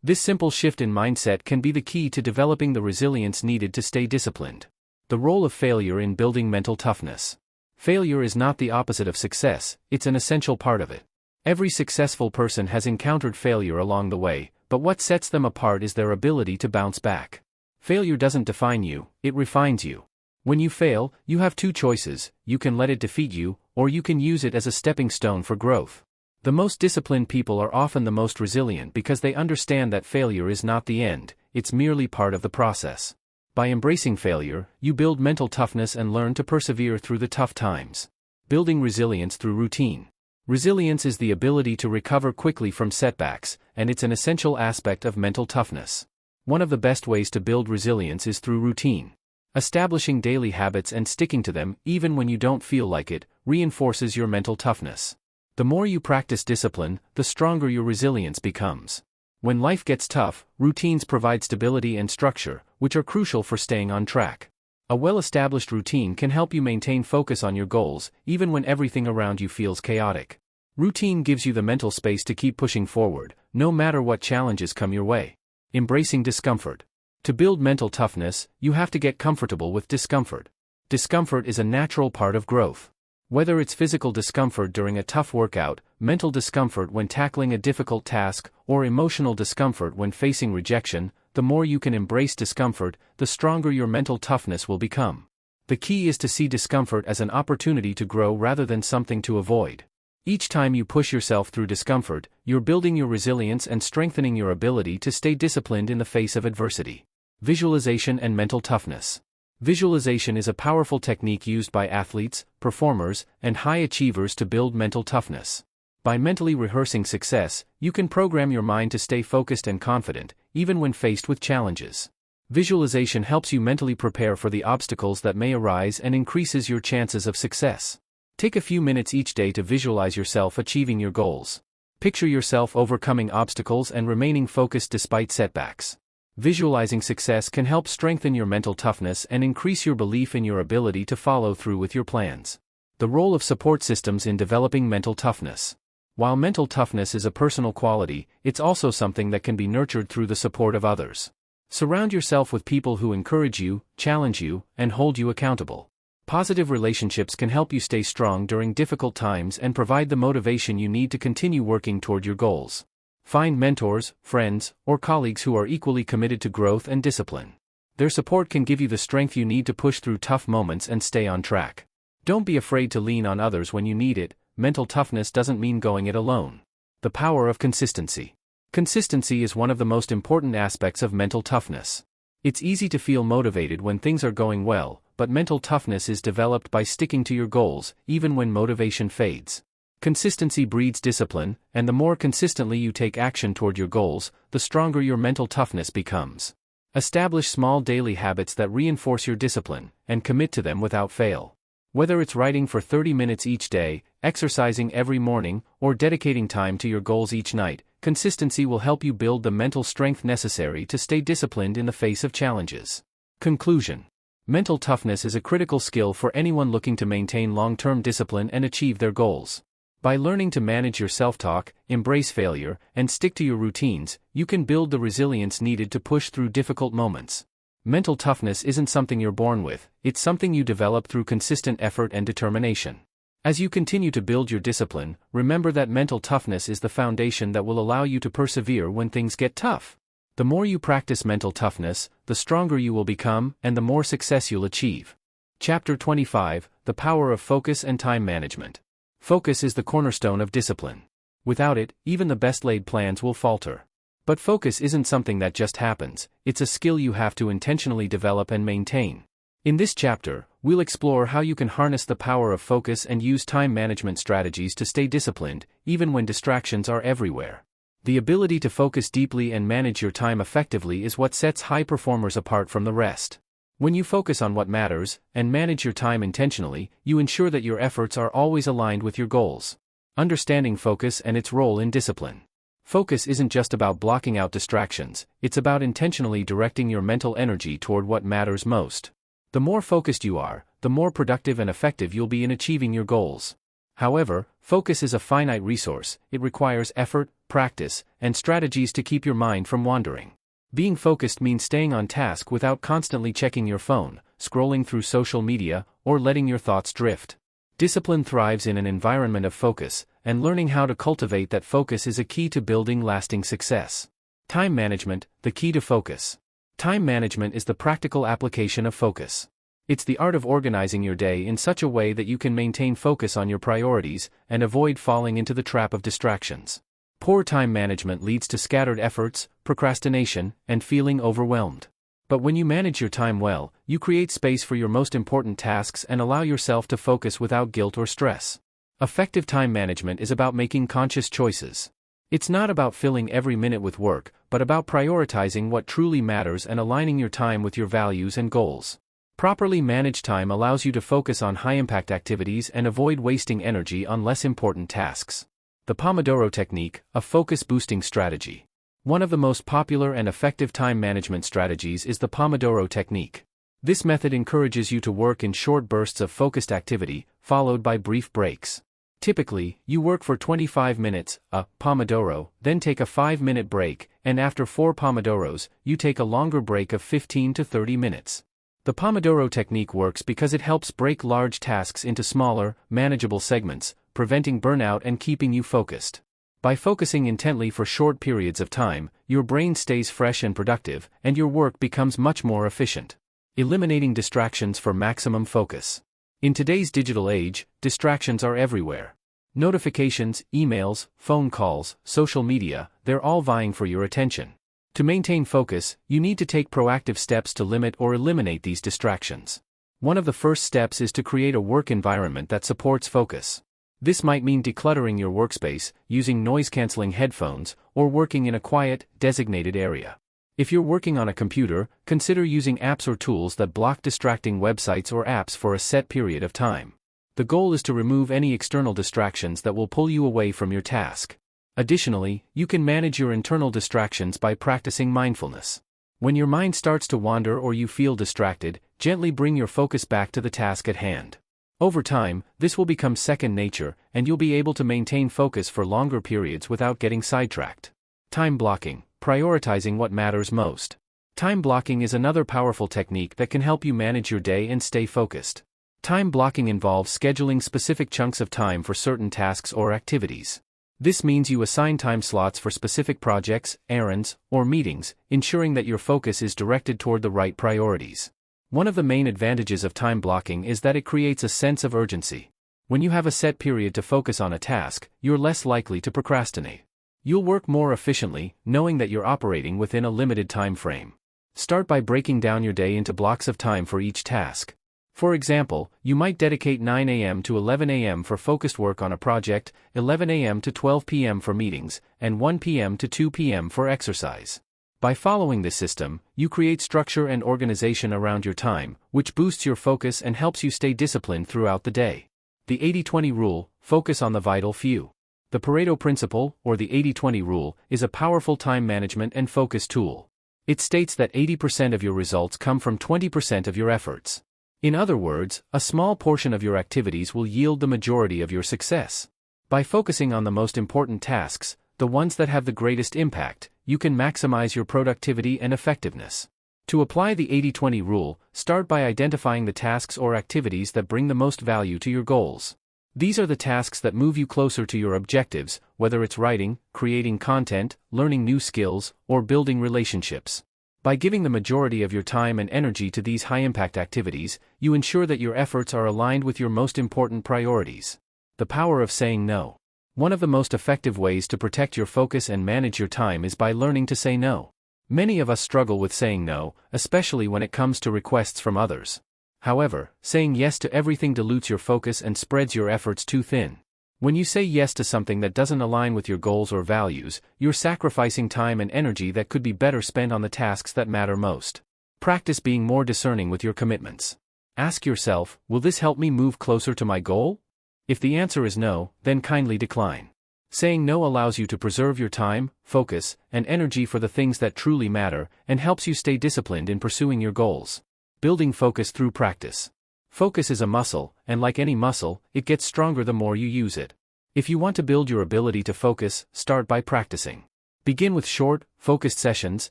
This simple shift in mindset can be the key to developing the resilience needed to stay disciplined. The role of failure in building mental toughness. Failure is not the opposite of success, it's an essential part of it. Every successful person has encountered failure along the way, but what sets them apart is their ability to bounce back. Failure doesn't define you, it refines you. When you fail, you have two choices: you can let it defeat you, or you can use it as a stepping stone for growth. The most disciplined people are often the most resilient because they understand that failure is not the end, it's merely part of the process. By embracing failure, you build mental toughness and learn to persevere through the tough times. Building resilience through routine. Resilience is the ability to recover quickly from setbacks, and it's an essential aspect of mental toughness. One of the best ways to build resilience is through routine. Establishing daily habits and sticking to them, even when you don't feel like it, reinforces your mental toughness. The more you practice discipline, the stronger your resilience becomes. When life gets tough, routines provide stability and structure, which are crucial for staying on track. A well-established routine can help you maintain focus on your goals, even when everything around you feels chaotic. Routine gives you the mental space to keep pushing forward, no matter what challenges come your way. Embracing discomfort. To build mental toughness, you have to get comfortable with discomfort. Discomfort is a natural part of growth. Whether it's physical discomfort during a tough workout, mental discomfort when tackling a difficult task, or emotional discomfort when facing rejection, the more you can embrace discomfort, the stronger your mental toughness will become. The key is to see discomfort as an opportunity to grow rather than something to avoid. Each time you push yourself through discomfort, you're building your resilience and strengthening your ability to stay disciplined in the face of adversity. Visualization and mental toughness. Visualization is a powerful technique used by athletes, performers, and high achievers to build mental toughness. By mentally rehearsing success, you can program your mind to stay focused and confident, even when faced with challenges. Visualization helps you mentally prepare for the obstacles that may arise and increases your chances of success. Take a few minutes each day to visualize yourself achieving your goals. Picture yourself overcoming obstacles and remaining focused despite setbacks. Visualizing success can help strengthen your mental toughness and increase your belief in your ability to follow through with your plans. The role of support systems in developing mental toughness. While mental toughness is a personal quality, it's also something that can be nurtured through the support of others. Surround yourself with people who encourage you, challenge you, and hold you accountable. Positive relationships can help you stay strong during difficult times and provide the motivation you need to continue working toward your goals. Find mentors, friends, or colleagues who are equally committed to growth and discipline. Their support can give you the strength you need to push through tough moments and stay on track. Don't be afraid to lean on others when you need it. Mental toughness doesn't mean going it alone. The power of consistency. Consistency is one of the most important aspects of mental toughness. It's easy to feel motivated when things are going well, but mental toughness is developed by sticking to your goals, even when motivation fades. Consistency breeds discipline, and the more consistently you take action toward your goals, the stronger your mental toughness becomes. Establish small daily habits that reinforce your discipline, and commit to them without fail. Whether it's writing for 30 minutes each day, exercising every morning, or dedicating time to your goals each night, consistency will help you build the mental strength necessary to stay disciplined in the face of challenges. Conclusion. Mental toughness is a critical skill for anyone looking to maintain long-term discipline and achieve their goals. By learning to manage your self-talk, embrace failure, and stick to your routines, you can build the resilience needed to push through difficult moments. Mental toughness isn't something you're born with, it's something you develop through consistent effort and determination. As you continue to build your discipline, remember that mental toughness is the foundation that will allow you to persevere when things get tough. The more you practice mental toughness, the stronger you will become, and the more success you'll achieve. Chapter 25: The Power of Focus and Time Management. Focus is the cornerstone of discipline. Without it, even the best-laid plans will falter. But focus isn't something that just happens, it's a skill you have to intentionally develop and maintain. In this chapter, we'll explore how you can harness the power of focus and use time management strategies to stay disciplined, even when distractions are everywhere. The ability to focus deeply and manage your time effectively is what sets high performers apart from the rest. When you focus on what matters, and manage your time intentionally, you ensure that your efforts are always aligned with your goals. Understanding focus and its role in discipline. Focus isn't just about blocking out distractions, it's about intentionally directing your mental energy toward what matters most. The more focused you are, the more productive and effective you'll be in achieving your goals. However, focus is a finite resource, it requires effort, practice, and strategies to keep your mind from wandering. Being focused means staying on task without constantly checking your phone, scrolling through social media, or letting your thoughts drift. Discipline thrives in an environment of focus, and learning how to cultivate that focus is a key to building lasting success. Time management, the key to focus. Time management is the practical application of focus. It's the art of organizing your day in such a way that you can maintain focus on your priorities and avoid falling into the trap of distractions. Poor time management leads to scattered efforts, procrastination, and feeling overwhelmed. But when you manage your time well, you create space for your most important tasks and allow yourself to focus without guilt or stress. Effective time management is about making conscious choices. It's not about filling every minute with work, but about prioritizing what truly matters and aligning your time with your values and goals. Properly managed time allows you to focus on high-impact activities and avoid wasting energy on less important tasks. The Pomodoro Technique, a focus-boosting strategy. One of the most popular and effective time management strategies is the Pomodoro Technique. This method encourages you to work in short bursts of focused activity, followed by brief breaks. Typically, you work for 25 minutes, a Pomodoro, then take a 5-minute break, and after 4 Pomodoros, you take a longer break of 15 to 30 minutes. The Pomodoro Technique works because it helps break large tasks into smaller, manageable segments, preventing burnout and keeping you focused. By focusing intently for short periods of time, your brain stays fresh and productive, and your work becomes much more efficient. Eliminating distractions for maximum focus. In today's digital age, distractions are everywhere. Notifications, emails, phone calls, social media, they're all vying for your attention. To maintain focus, you need to take proactive steps to limit or eliminate these distractions. One of the first steps is to create a work environment that supports focus. This might mean decluttering your workspace, using noise-canceling headphones, or working in a quiet, designated area. If you're working on a computer, consider using apps or tools that block distracting websites or apps for a set period of time. The goal is to remove any external distractions that will pull you away from your task. Additionally, you can manage your internal distractions by practicing mindfulness. When your mind starts to wander or you feel distracted, gently bring your focus back to the task at hand. Over time, this will become second nature, and you'll be able to maintain focus for longer periods without getting sidetracked. Time blocking, prioritizing what matters most. Time blocking is another powerful technique that can help you manage your day and stay focused. Time blocking involves scheduling specific chunks of time for certain tasks or activities. This means you assign time slots for specific projects, errands, or meetings, ensuring that your focus is directed toward the right priorities. One of the main advantages of time blocking is that it creates a sense of urgency. When you have a set period to focus on a task, you're less likely to procrastinate. You'll work more efficiently, knowing that you're operating within a limited time frame. Start by breaking down your day into blocks of time for each task. For example, you might dedicate 9 a.m. to 11 a.m. for focused work on a project, 11 a.m. to 12 p.m. for meetings, and 1 p.m. to 2 p.m. for exercise. By following this system, you create structure and organization around your time, which boosts your focus and helps you stay disciplined throughout the day. The 80-20 rule, focus on the vital few. The Pareto principle, or the 80-20 rule, is a powerful time management and focus tool. It states that 80% of your results come from 20% of your efforts. In other words, a small portion of your activities will yield the majority of your success. By focusing on the most important tasks, the ones that have the greatest impact, you can maximize your productivity and effectiveness. To apply the 80-20 rule, start by identifying the tasks or activities that bring the most value to your goals. These are the tasks that move you closer to your objectives, whether it's writing, creating content, learning new skills, or building relationships. By giving the majority of your time and energy to these high-impact activities, you ensure that your efforts are aligned with your most important priorities. The power of saying no. One of the most effective ways to protect your focus and manage your time is by learning to say no. Many of us struggle with saying no, especially when it comes to requests from others. However, saying yes to everything dilutes your focus and spreads your efforts too thin. When you say yes to something that doesn't align with your goals or values, you're sacrificing time and energy that could be better spent on the tasks that matter most. Practice being more discerning with your commitments. Ask yourself, will this help me move closer to my goal? If the answer is no, then kindly decline. Saying no allows you to preserve your time, focus, and energy for the things that truly matter, and helps you stay disciplined in pursuing your goals. Building focus through practice. Focus is a muscle, and like any muscle, it gets stronger the more you use it. If you want to build your ability to focus, start by practicing. Begin with short, focused sessions,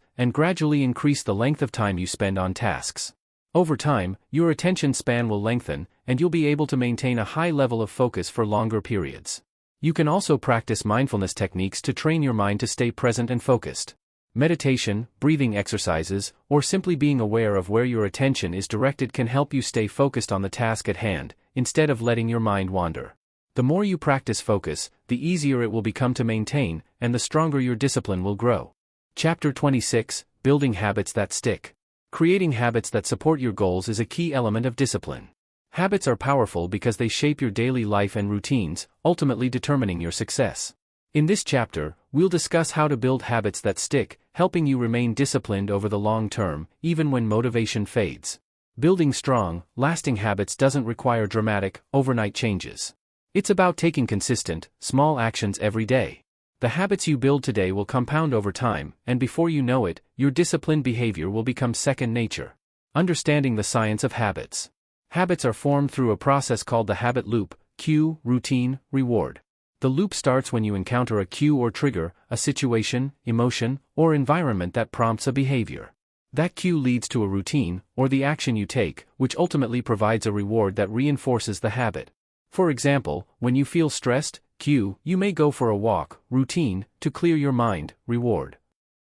and gradually increase the length of time you spend on tasks. Over time, your attention span will lengthen, and you'll be able to maintain a high level of focus for longer periods. You can also practice mindfulness techniques to train your mind to stay present and focused. Meditation, breathing exercises, or simply being aware of where your attention is directed can help you stay focused on the task at hand, instead of letting your mind wander. The more you practice focus, the easier it will become to maintain, and the stronger your discipline will grow. Chapter 26, Building Habits That Stick. Creating habits that support your goals is a key element of discipline. Habits are powerful because they shape your daily life and routines, ultimately determining your success. In this chapter, we'll discuss how to build habits that stick, helping you remain disciplined over the long term, even when motivation fades. Building strong, lasting habits doesn't require dramatic, overnight changes. It's about taking consistent, small actions every day. The habits you build today will compound over time, and before you know it, your disciplined behavior will become second nature. Understanding the science of habits. Habits are formed through a process called the habit loop: cue, routine, reward. The loop starts when you encounter a cue or trigger, a situation, emotion, or environment that prompts a behavior. That cue leads to a routine, or the action you take, which ultimately provides a reward that reinforces the habit. For example, when you feel stressed, cue, you may go for a walk; routine, to clear your mind; reward.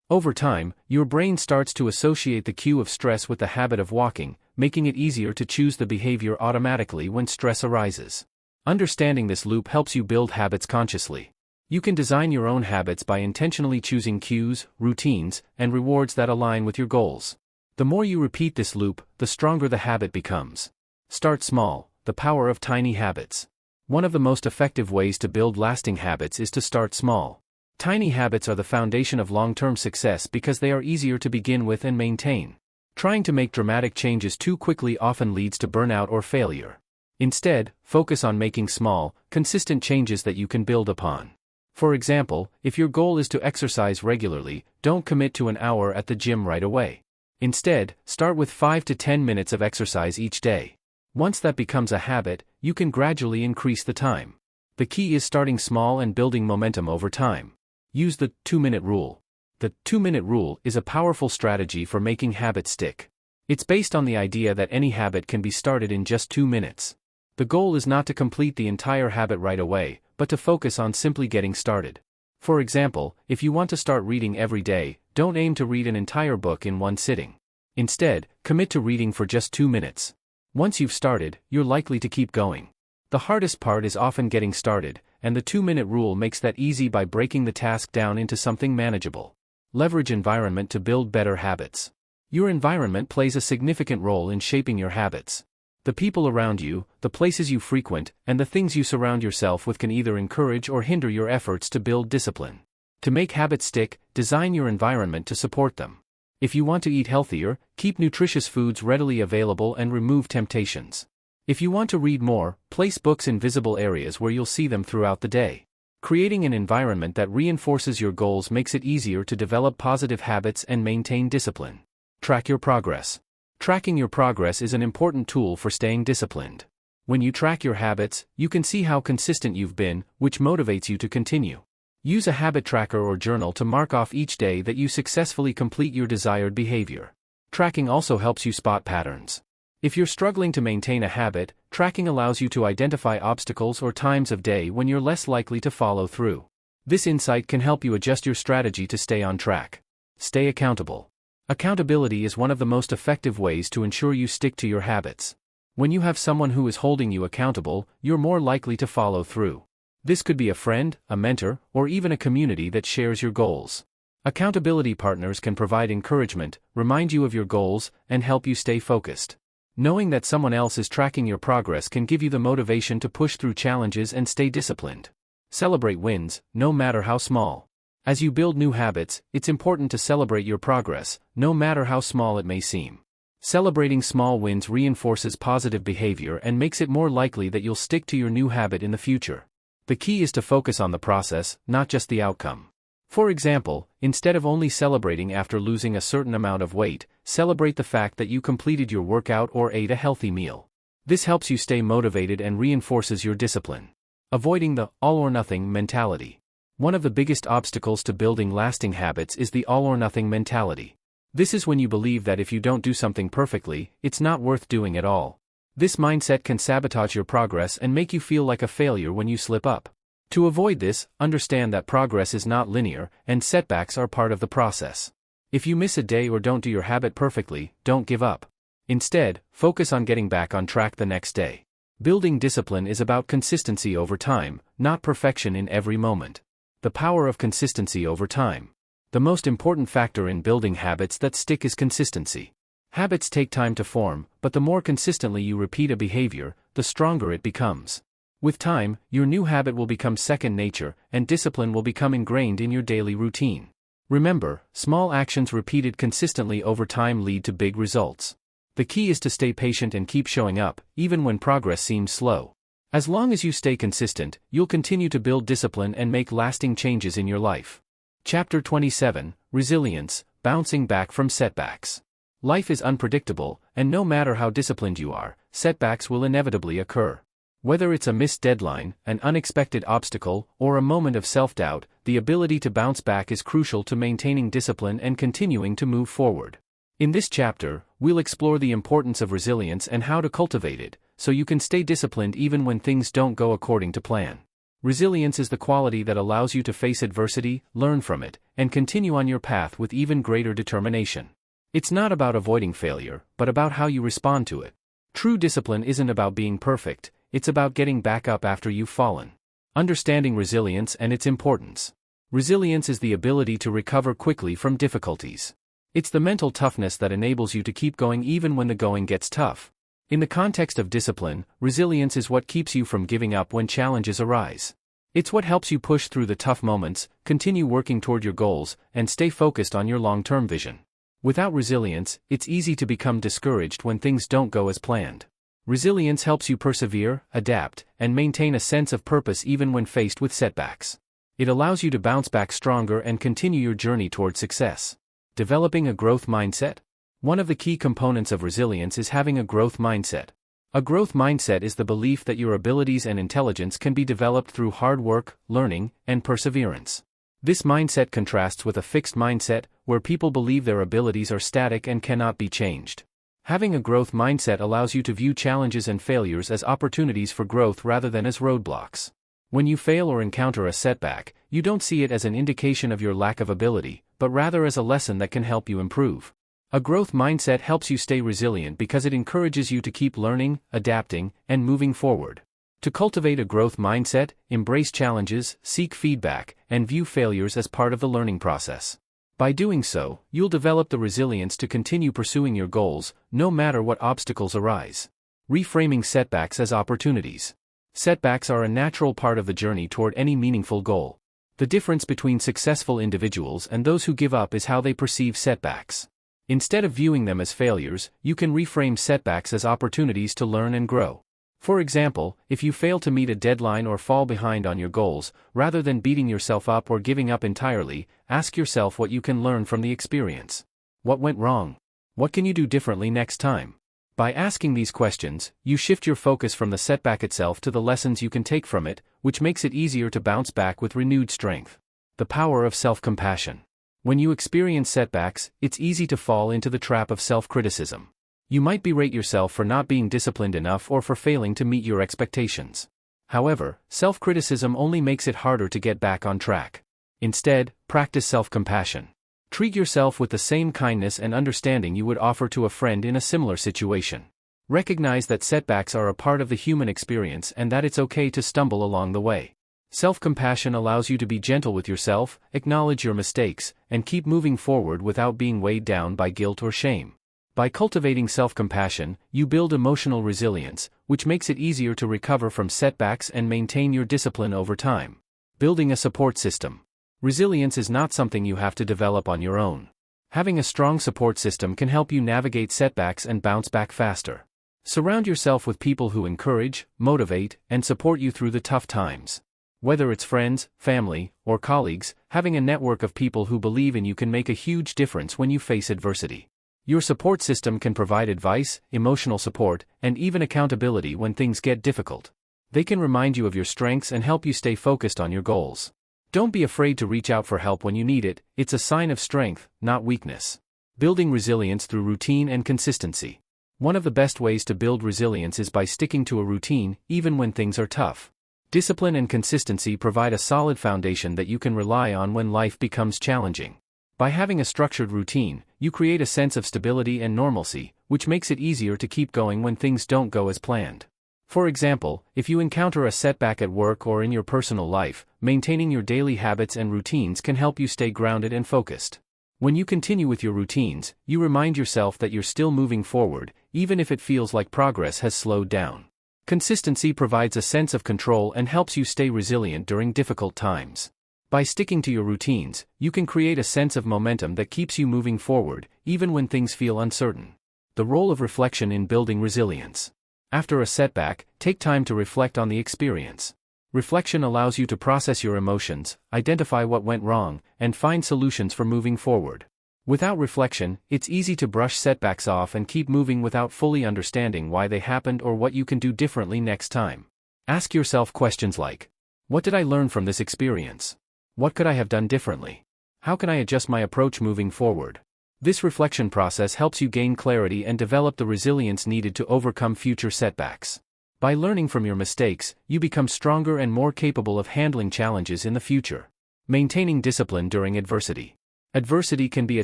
Over time, your brain starts to associate the cue of stress with the habit of walking, making it easier to choose the behavior automatically when stress arises. Understanding this loop helps you build habits consciously. You can design your own habits by intentionally choosing cues, routines, and rewards that align with your goals. The more you repeat this loop, the stronger the habit becomes. Start small. The power of tiny habits. One of the most effective ways to build lasting habits is to start small. Tiny habits are the foundation of long-term success because they are easier to begin with and maintain. Trying to make dramatic changes too quickly often leads to burnout or failure. Instead, focus on making small, consistent changes that you can build upon. For example, if your goal is to exercise regularly, don't commit to an hour at the gym right away. Instead, start with 5 to 10 minutes of exercise each day. Once that becomes a habit, you can gradually increase the time. The key is starting small and building momentum over time. Use the 2-minute rule. The 2-minute rule is a powerful strategy for making habits stick. It's based on the idea that any habit can be started in just 2 minutes. The goal is not to complete the entire habit right away, but to focus on simply getting started. For example, if you want to start reading every day, don't aim to read an entire book in one sitting. Instead, commit to reading for just 2 minutes. Once you've started, you're likely to keep going. The hardest part is often getting started, and the 2-minute rule makes that easy by breaking the task down into something manageable. Leverage environment to build better habits. Your environment plays a significant role in shaping your habits. The people around you, the places you frequent, and the things you surround yourself with can either encourage or hinder your efforts to build discipline. To make habits stick, design your environment to support them. If you want to eat healthier, keep nutritious foods readily available and remove temptations. If you want to read more, place books in visible areas where you'll see them throughout the day. Creating an environment that reinforces your goals makes it easier to develop positive habits and maintain discipline. Track your progress. Tracking your progress is an important tool for staying disciplined. When you track your habits, you can see how consistent you've been, which motivates you to continue. Use a habit tracker or journal to mark off each day that you successfully complete your desired behavior. Tracking also helps you spot patterns. If you're struggling to maintain a habit, tracking allows you to identify obstacles or times of day when you're less likely to follow through. This insight can help you adjust your strategy to stay on track. Stay accountable. Accountability is one of the most effective ways to ensure you stick to your habits. When you have someone who is holding you accountable, you're more likely to follow through. This could be a friend, a mentor, or even a community that shares your goals. Accountability partners can provide encouragement, remind you of your goals, and help you stay focused. Knowing that someone else is tracking your progress can give you the motivation to push through challenges and stay disciplined. Celebrate wins, no matter how small. As you build new habits, it's important to celebrate your progress, no matter how small it may seem. Celebrating small wins reinforces positive behavior and makes it more likely that you'll stick to your new habit in the future. The key is to focus on the process, not just the outcome. For example, instead of only celebrating after losing a certain amount of weight, celebrate the fact that you completed your workout or ate a healthy meal. This helps you stay motivated and reinforces your discipline. Avoiding the all-or-nothing mentality. One of the biggest obstacles to building lasting habits is the all-or-nothing mentality. This is when you believe that if you don't do something perfectly, it's not worth doing at all. This mindset can sabotage your progress and make you feel like a failure when you slip up. To avoid this, understand that progress is not linear, and setbacks are part of the process. If you miss a day or don't do your habit perfectly, don't give up. Instead, focus on getting back on track the next day. Building discipline is about consistency over time, not perfection in every moment. The power of consistency over time. The most important factor in building habits that stick is consistency. Habits take time to form, but the more consistently you repeat a behavior, the stronger it becomes. With time, your new habit will become second nature, and discipline will become ingrained in your daily routine. Remember, small actions repeated consistently over time lead to big results. The key is to stay patient and keep showing up, even when progress seems slow. As long as you stay consistent, you'll continue to build discipline and make lasting changes in your life. Chapter 27, Resilience, Bouncing Back from Setbacks. Life is unpredictable, and no matter how disciplined you are, setbacks will inevitably occur. Whether it's a missed deadline, an unexpected obstacle, or a moment of self-doubt, the ability to bounce back is crucial to maintaining discipline and continuing to move forward. In this chapter, we'll explore the importance of resilience and how to cultivate it, so you can stay disciplined even when things don't go according to plan. Resilience is the quality that allows you to face adversity, learn from it, and continue on your path with even greater determination. It's not about avoiding failure, but about how you respond to it. True discipline isn't about being perfect, it's about getting back up after you've fallen. Understanding resilience and its importance. Resilience is the ability to recover quickly from difficulties. It's the mental toughness that enables you to keep going even when the going gets tough. In the context of discipline, resilience is what keeps you from giving up when challenges arise. It's what helps you push through the tough moments, continue working toward your goals, and stay focused on your long-term vision. Without resilience, it's easy to become discouraged when things don't go as planned. Resilience helps you persevere, adapt, and maintain a sense of purpose even when faced with setbacks. It allows you to bounce back stronger and continue your journey toward success. Developing a growth mindset? One of the key components of resilience is having a growth mindset. A growth mindset is the belief that your abilities and intelligence can be developed through hard work, learning, and perseverance. This mindset contrasts with a fixed mindset, where people believe their abilities are static and cannot be changed. Having a growth mindset allows you to view challenges and failures as opportunities for growth rather than as roadblocks. When you fail or encounter a setback, you don't see it as an indication of your lack of ability, but rather as a lesson that can help you improve. A growth mindset helps you stay resilient because it encourages you to keep learning, adapting, and moving forward. To cultivate a growth mindset, embrace challenges, seek feedback, and view failures as part of the learning process. By doing so, you'll develop the resilience to continue pursuing your goals, no matter what obstacles arise. Reframing setbacks as opportunities. Setbacks are a natural part of the journey toward any meaningful goal. The difference between successful individuals and those who give up is how they perceive setbacks. Instead of viewing them as failures, you can reframe setbacks as opportunities to learn and grow. For example, if you fail to meet a deadline or fall behind on your goals, rather than beating yourself up or giving up entirely, ask yourself what you can learn from the experience. What went wrong? What can you do differently next time? By asking these questions, you shift your focus from the setback itself to the lessons you can take from it, which makes it easier to bounce back with renewed strength. The power of self-compassion. When you experience setbacks, it's easy to fall into the trap of self-criticism. You might berate yourself for not being disciplined enough or for failing to meet your expectations. However, self-criticism only makes it harder to get back on track. Instead, practice self-compassion. Treat yourself with the same kindness and understanding you would offer to a friend in a similar situation. Recognize that setbacks are a part of the human experience and that it's okay to stumble along the way. Self-compassion allows you to be gentle with yourself, acknowledge your mistakes, and keep moving forward without being weighed down by guilt or shame. By cultivating self-compassion, you build emotional resilience, which makes it easier to recover from setbacks and maintain your discipline over time. Building a support system. Resilience is not something you have to develop on your own. Having a strong support system can help you navigate setbacks and bounce back faster. Surround yourself with people who encourage, motivate, and support you through the tough times. Whether it's friends, family, or colleagues, having a network of people who believe in you can make a huge difference when you face adversity. Your support system can provide advice, emotional support, and even accountability when things get difficult. They can remind you of your strengths and help you stay focused on your goals. Don't be afraid to reach out for help when you need it. It's a sign of strength, not weakness. Building resilience through routine and consistency. One of the best ways to build resilience is by sticking to a routine, even when things are tough. Discipline and consistency provide a solid foundation that you can rely on when life becomes challenging. By having a structured routine, you create a sense of stability and normalcy, which makes it easier to keep going when things don't go as planned. For example, if you encounter a setback at work or in your personal life, maintaining your daily habits and routines can help you stay grounded and focused. When you continue with your routines, you remind yourself that you're still moving forward, even if it feels like progress has slowed down. Consistency provides a sense of control and helps you stay resilient during difficult times. By sticking to your routines, you can create a sense of momentum that keeps you moving forward, even when things feel uncertain. The role of reflection in building resilience. After a setback, take time to reflect on the experience. Reflection allows you to process your emotions, identify what went wrong, and find solutions for moving forward. Without reflection, it's easy to brush setbacks off and keep moving without fully understanding why they happened or what you can do differently next time. Ask yourself questions like, what did I learn from this experience? What could I have done differently? How can I adjust my approach moving forward? This reflection process helps you gain clarity and develop the resilience needed to overcome future setbacks. By learning from your mistakes, you become stronger and more capable of handling challenges in the future. Maintaining discipline during adversity. Adversity can be a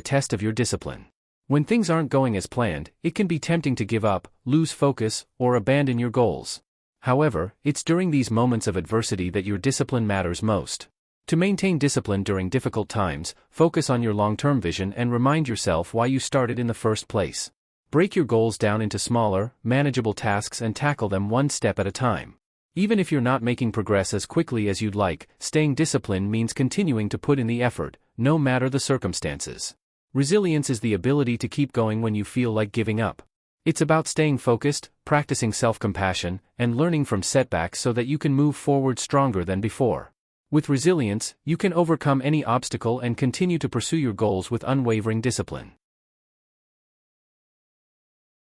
test of your discipline. When things aren't going as planned, it can be tempting to give up, lose focus, or abandon your goals. However, it's during these moments of adversity that your discipline matters most. To maintain discipline during difficult times, focus on your long-term vision and remind yourself why you started in the first place. Break your goals down into smaller, manageable tasks and tackle them one step at a time. Even if you're not making progress as quickly as you'd like, staying disciplined means continuing to put in the effort, no matter the circumstances. Resilience is the ability to keep going when you feel like giving up. It's about staying focused, practicing self-compassion, and learning from setbacks so that you can move forward stronger than before. With resilience, you can overcome any obstacle and continue to pursue your goals with unwavering discipline.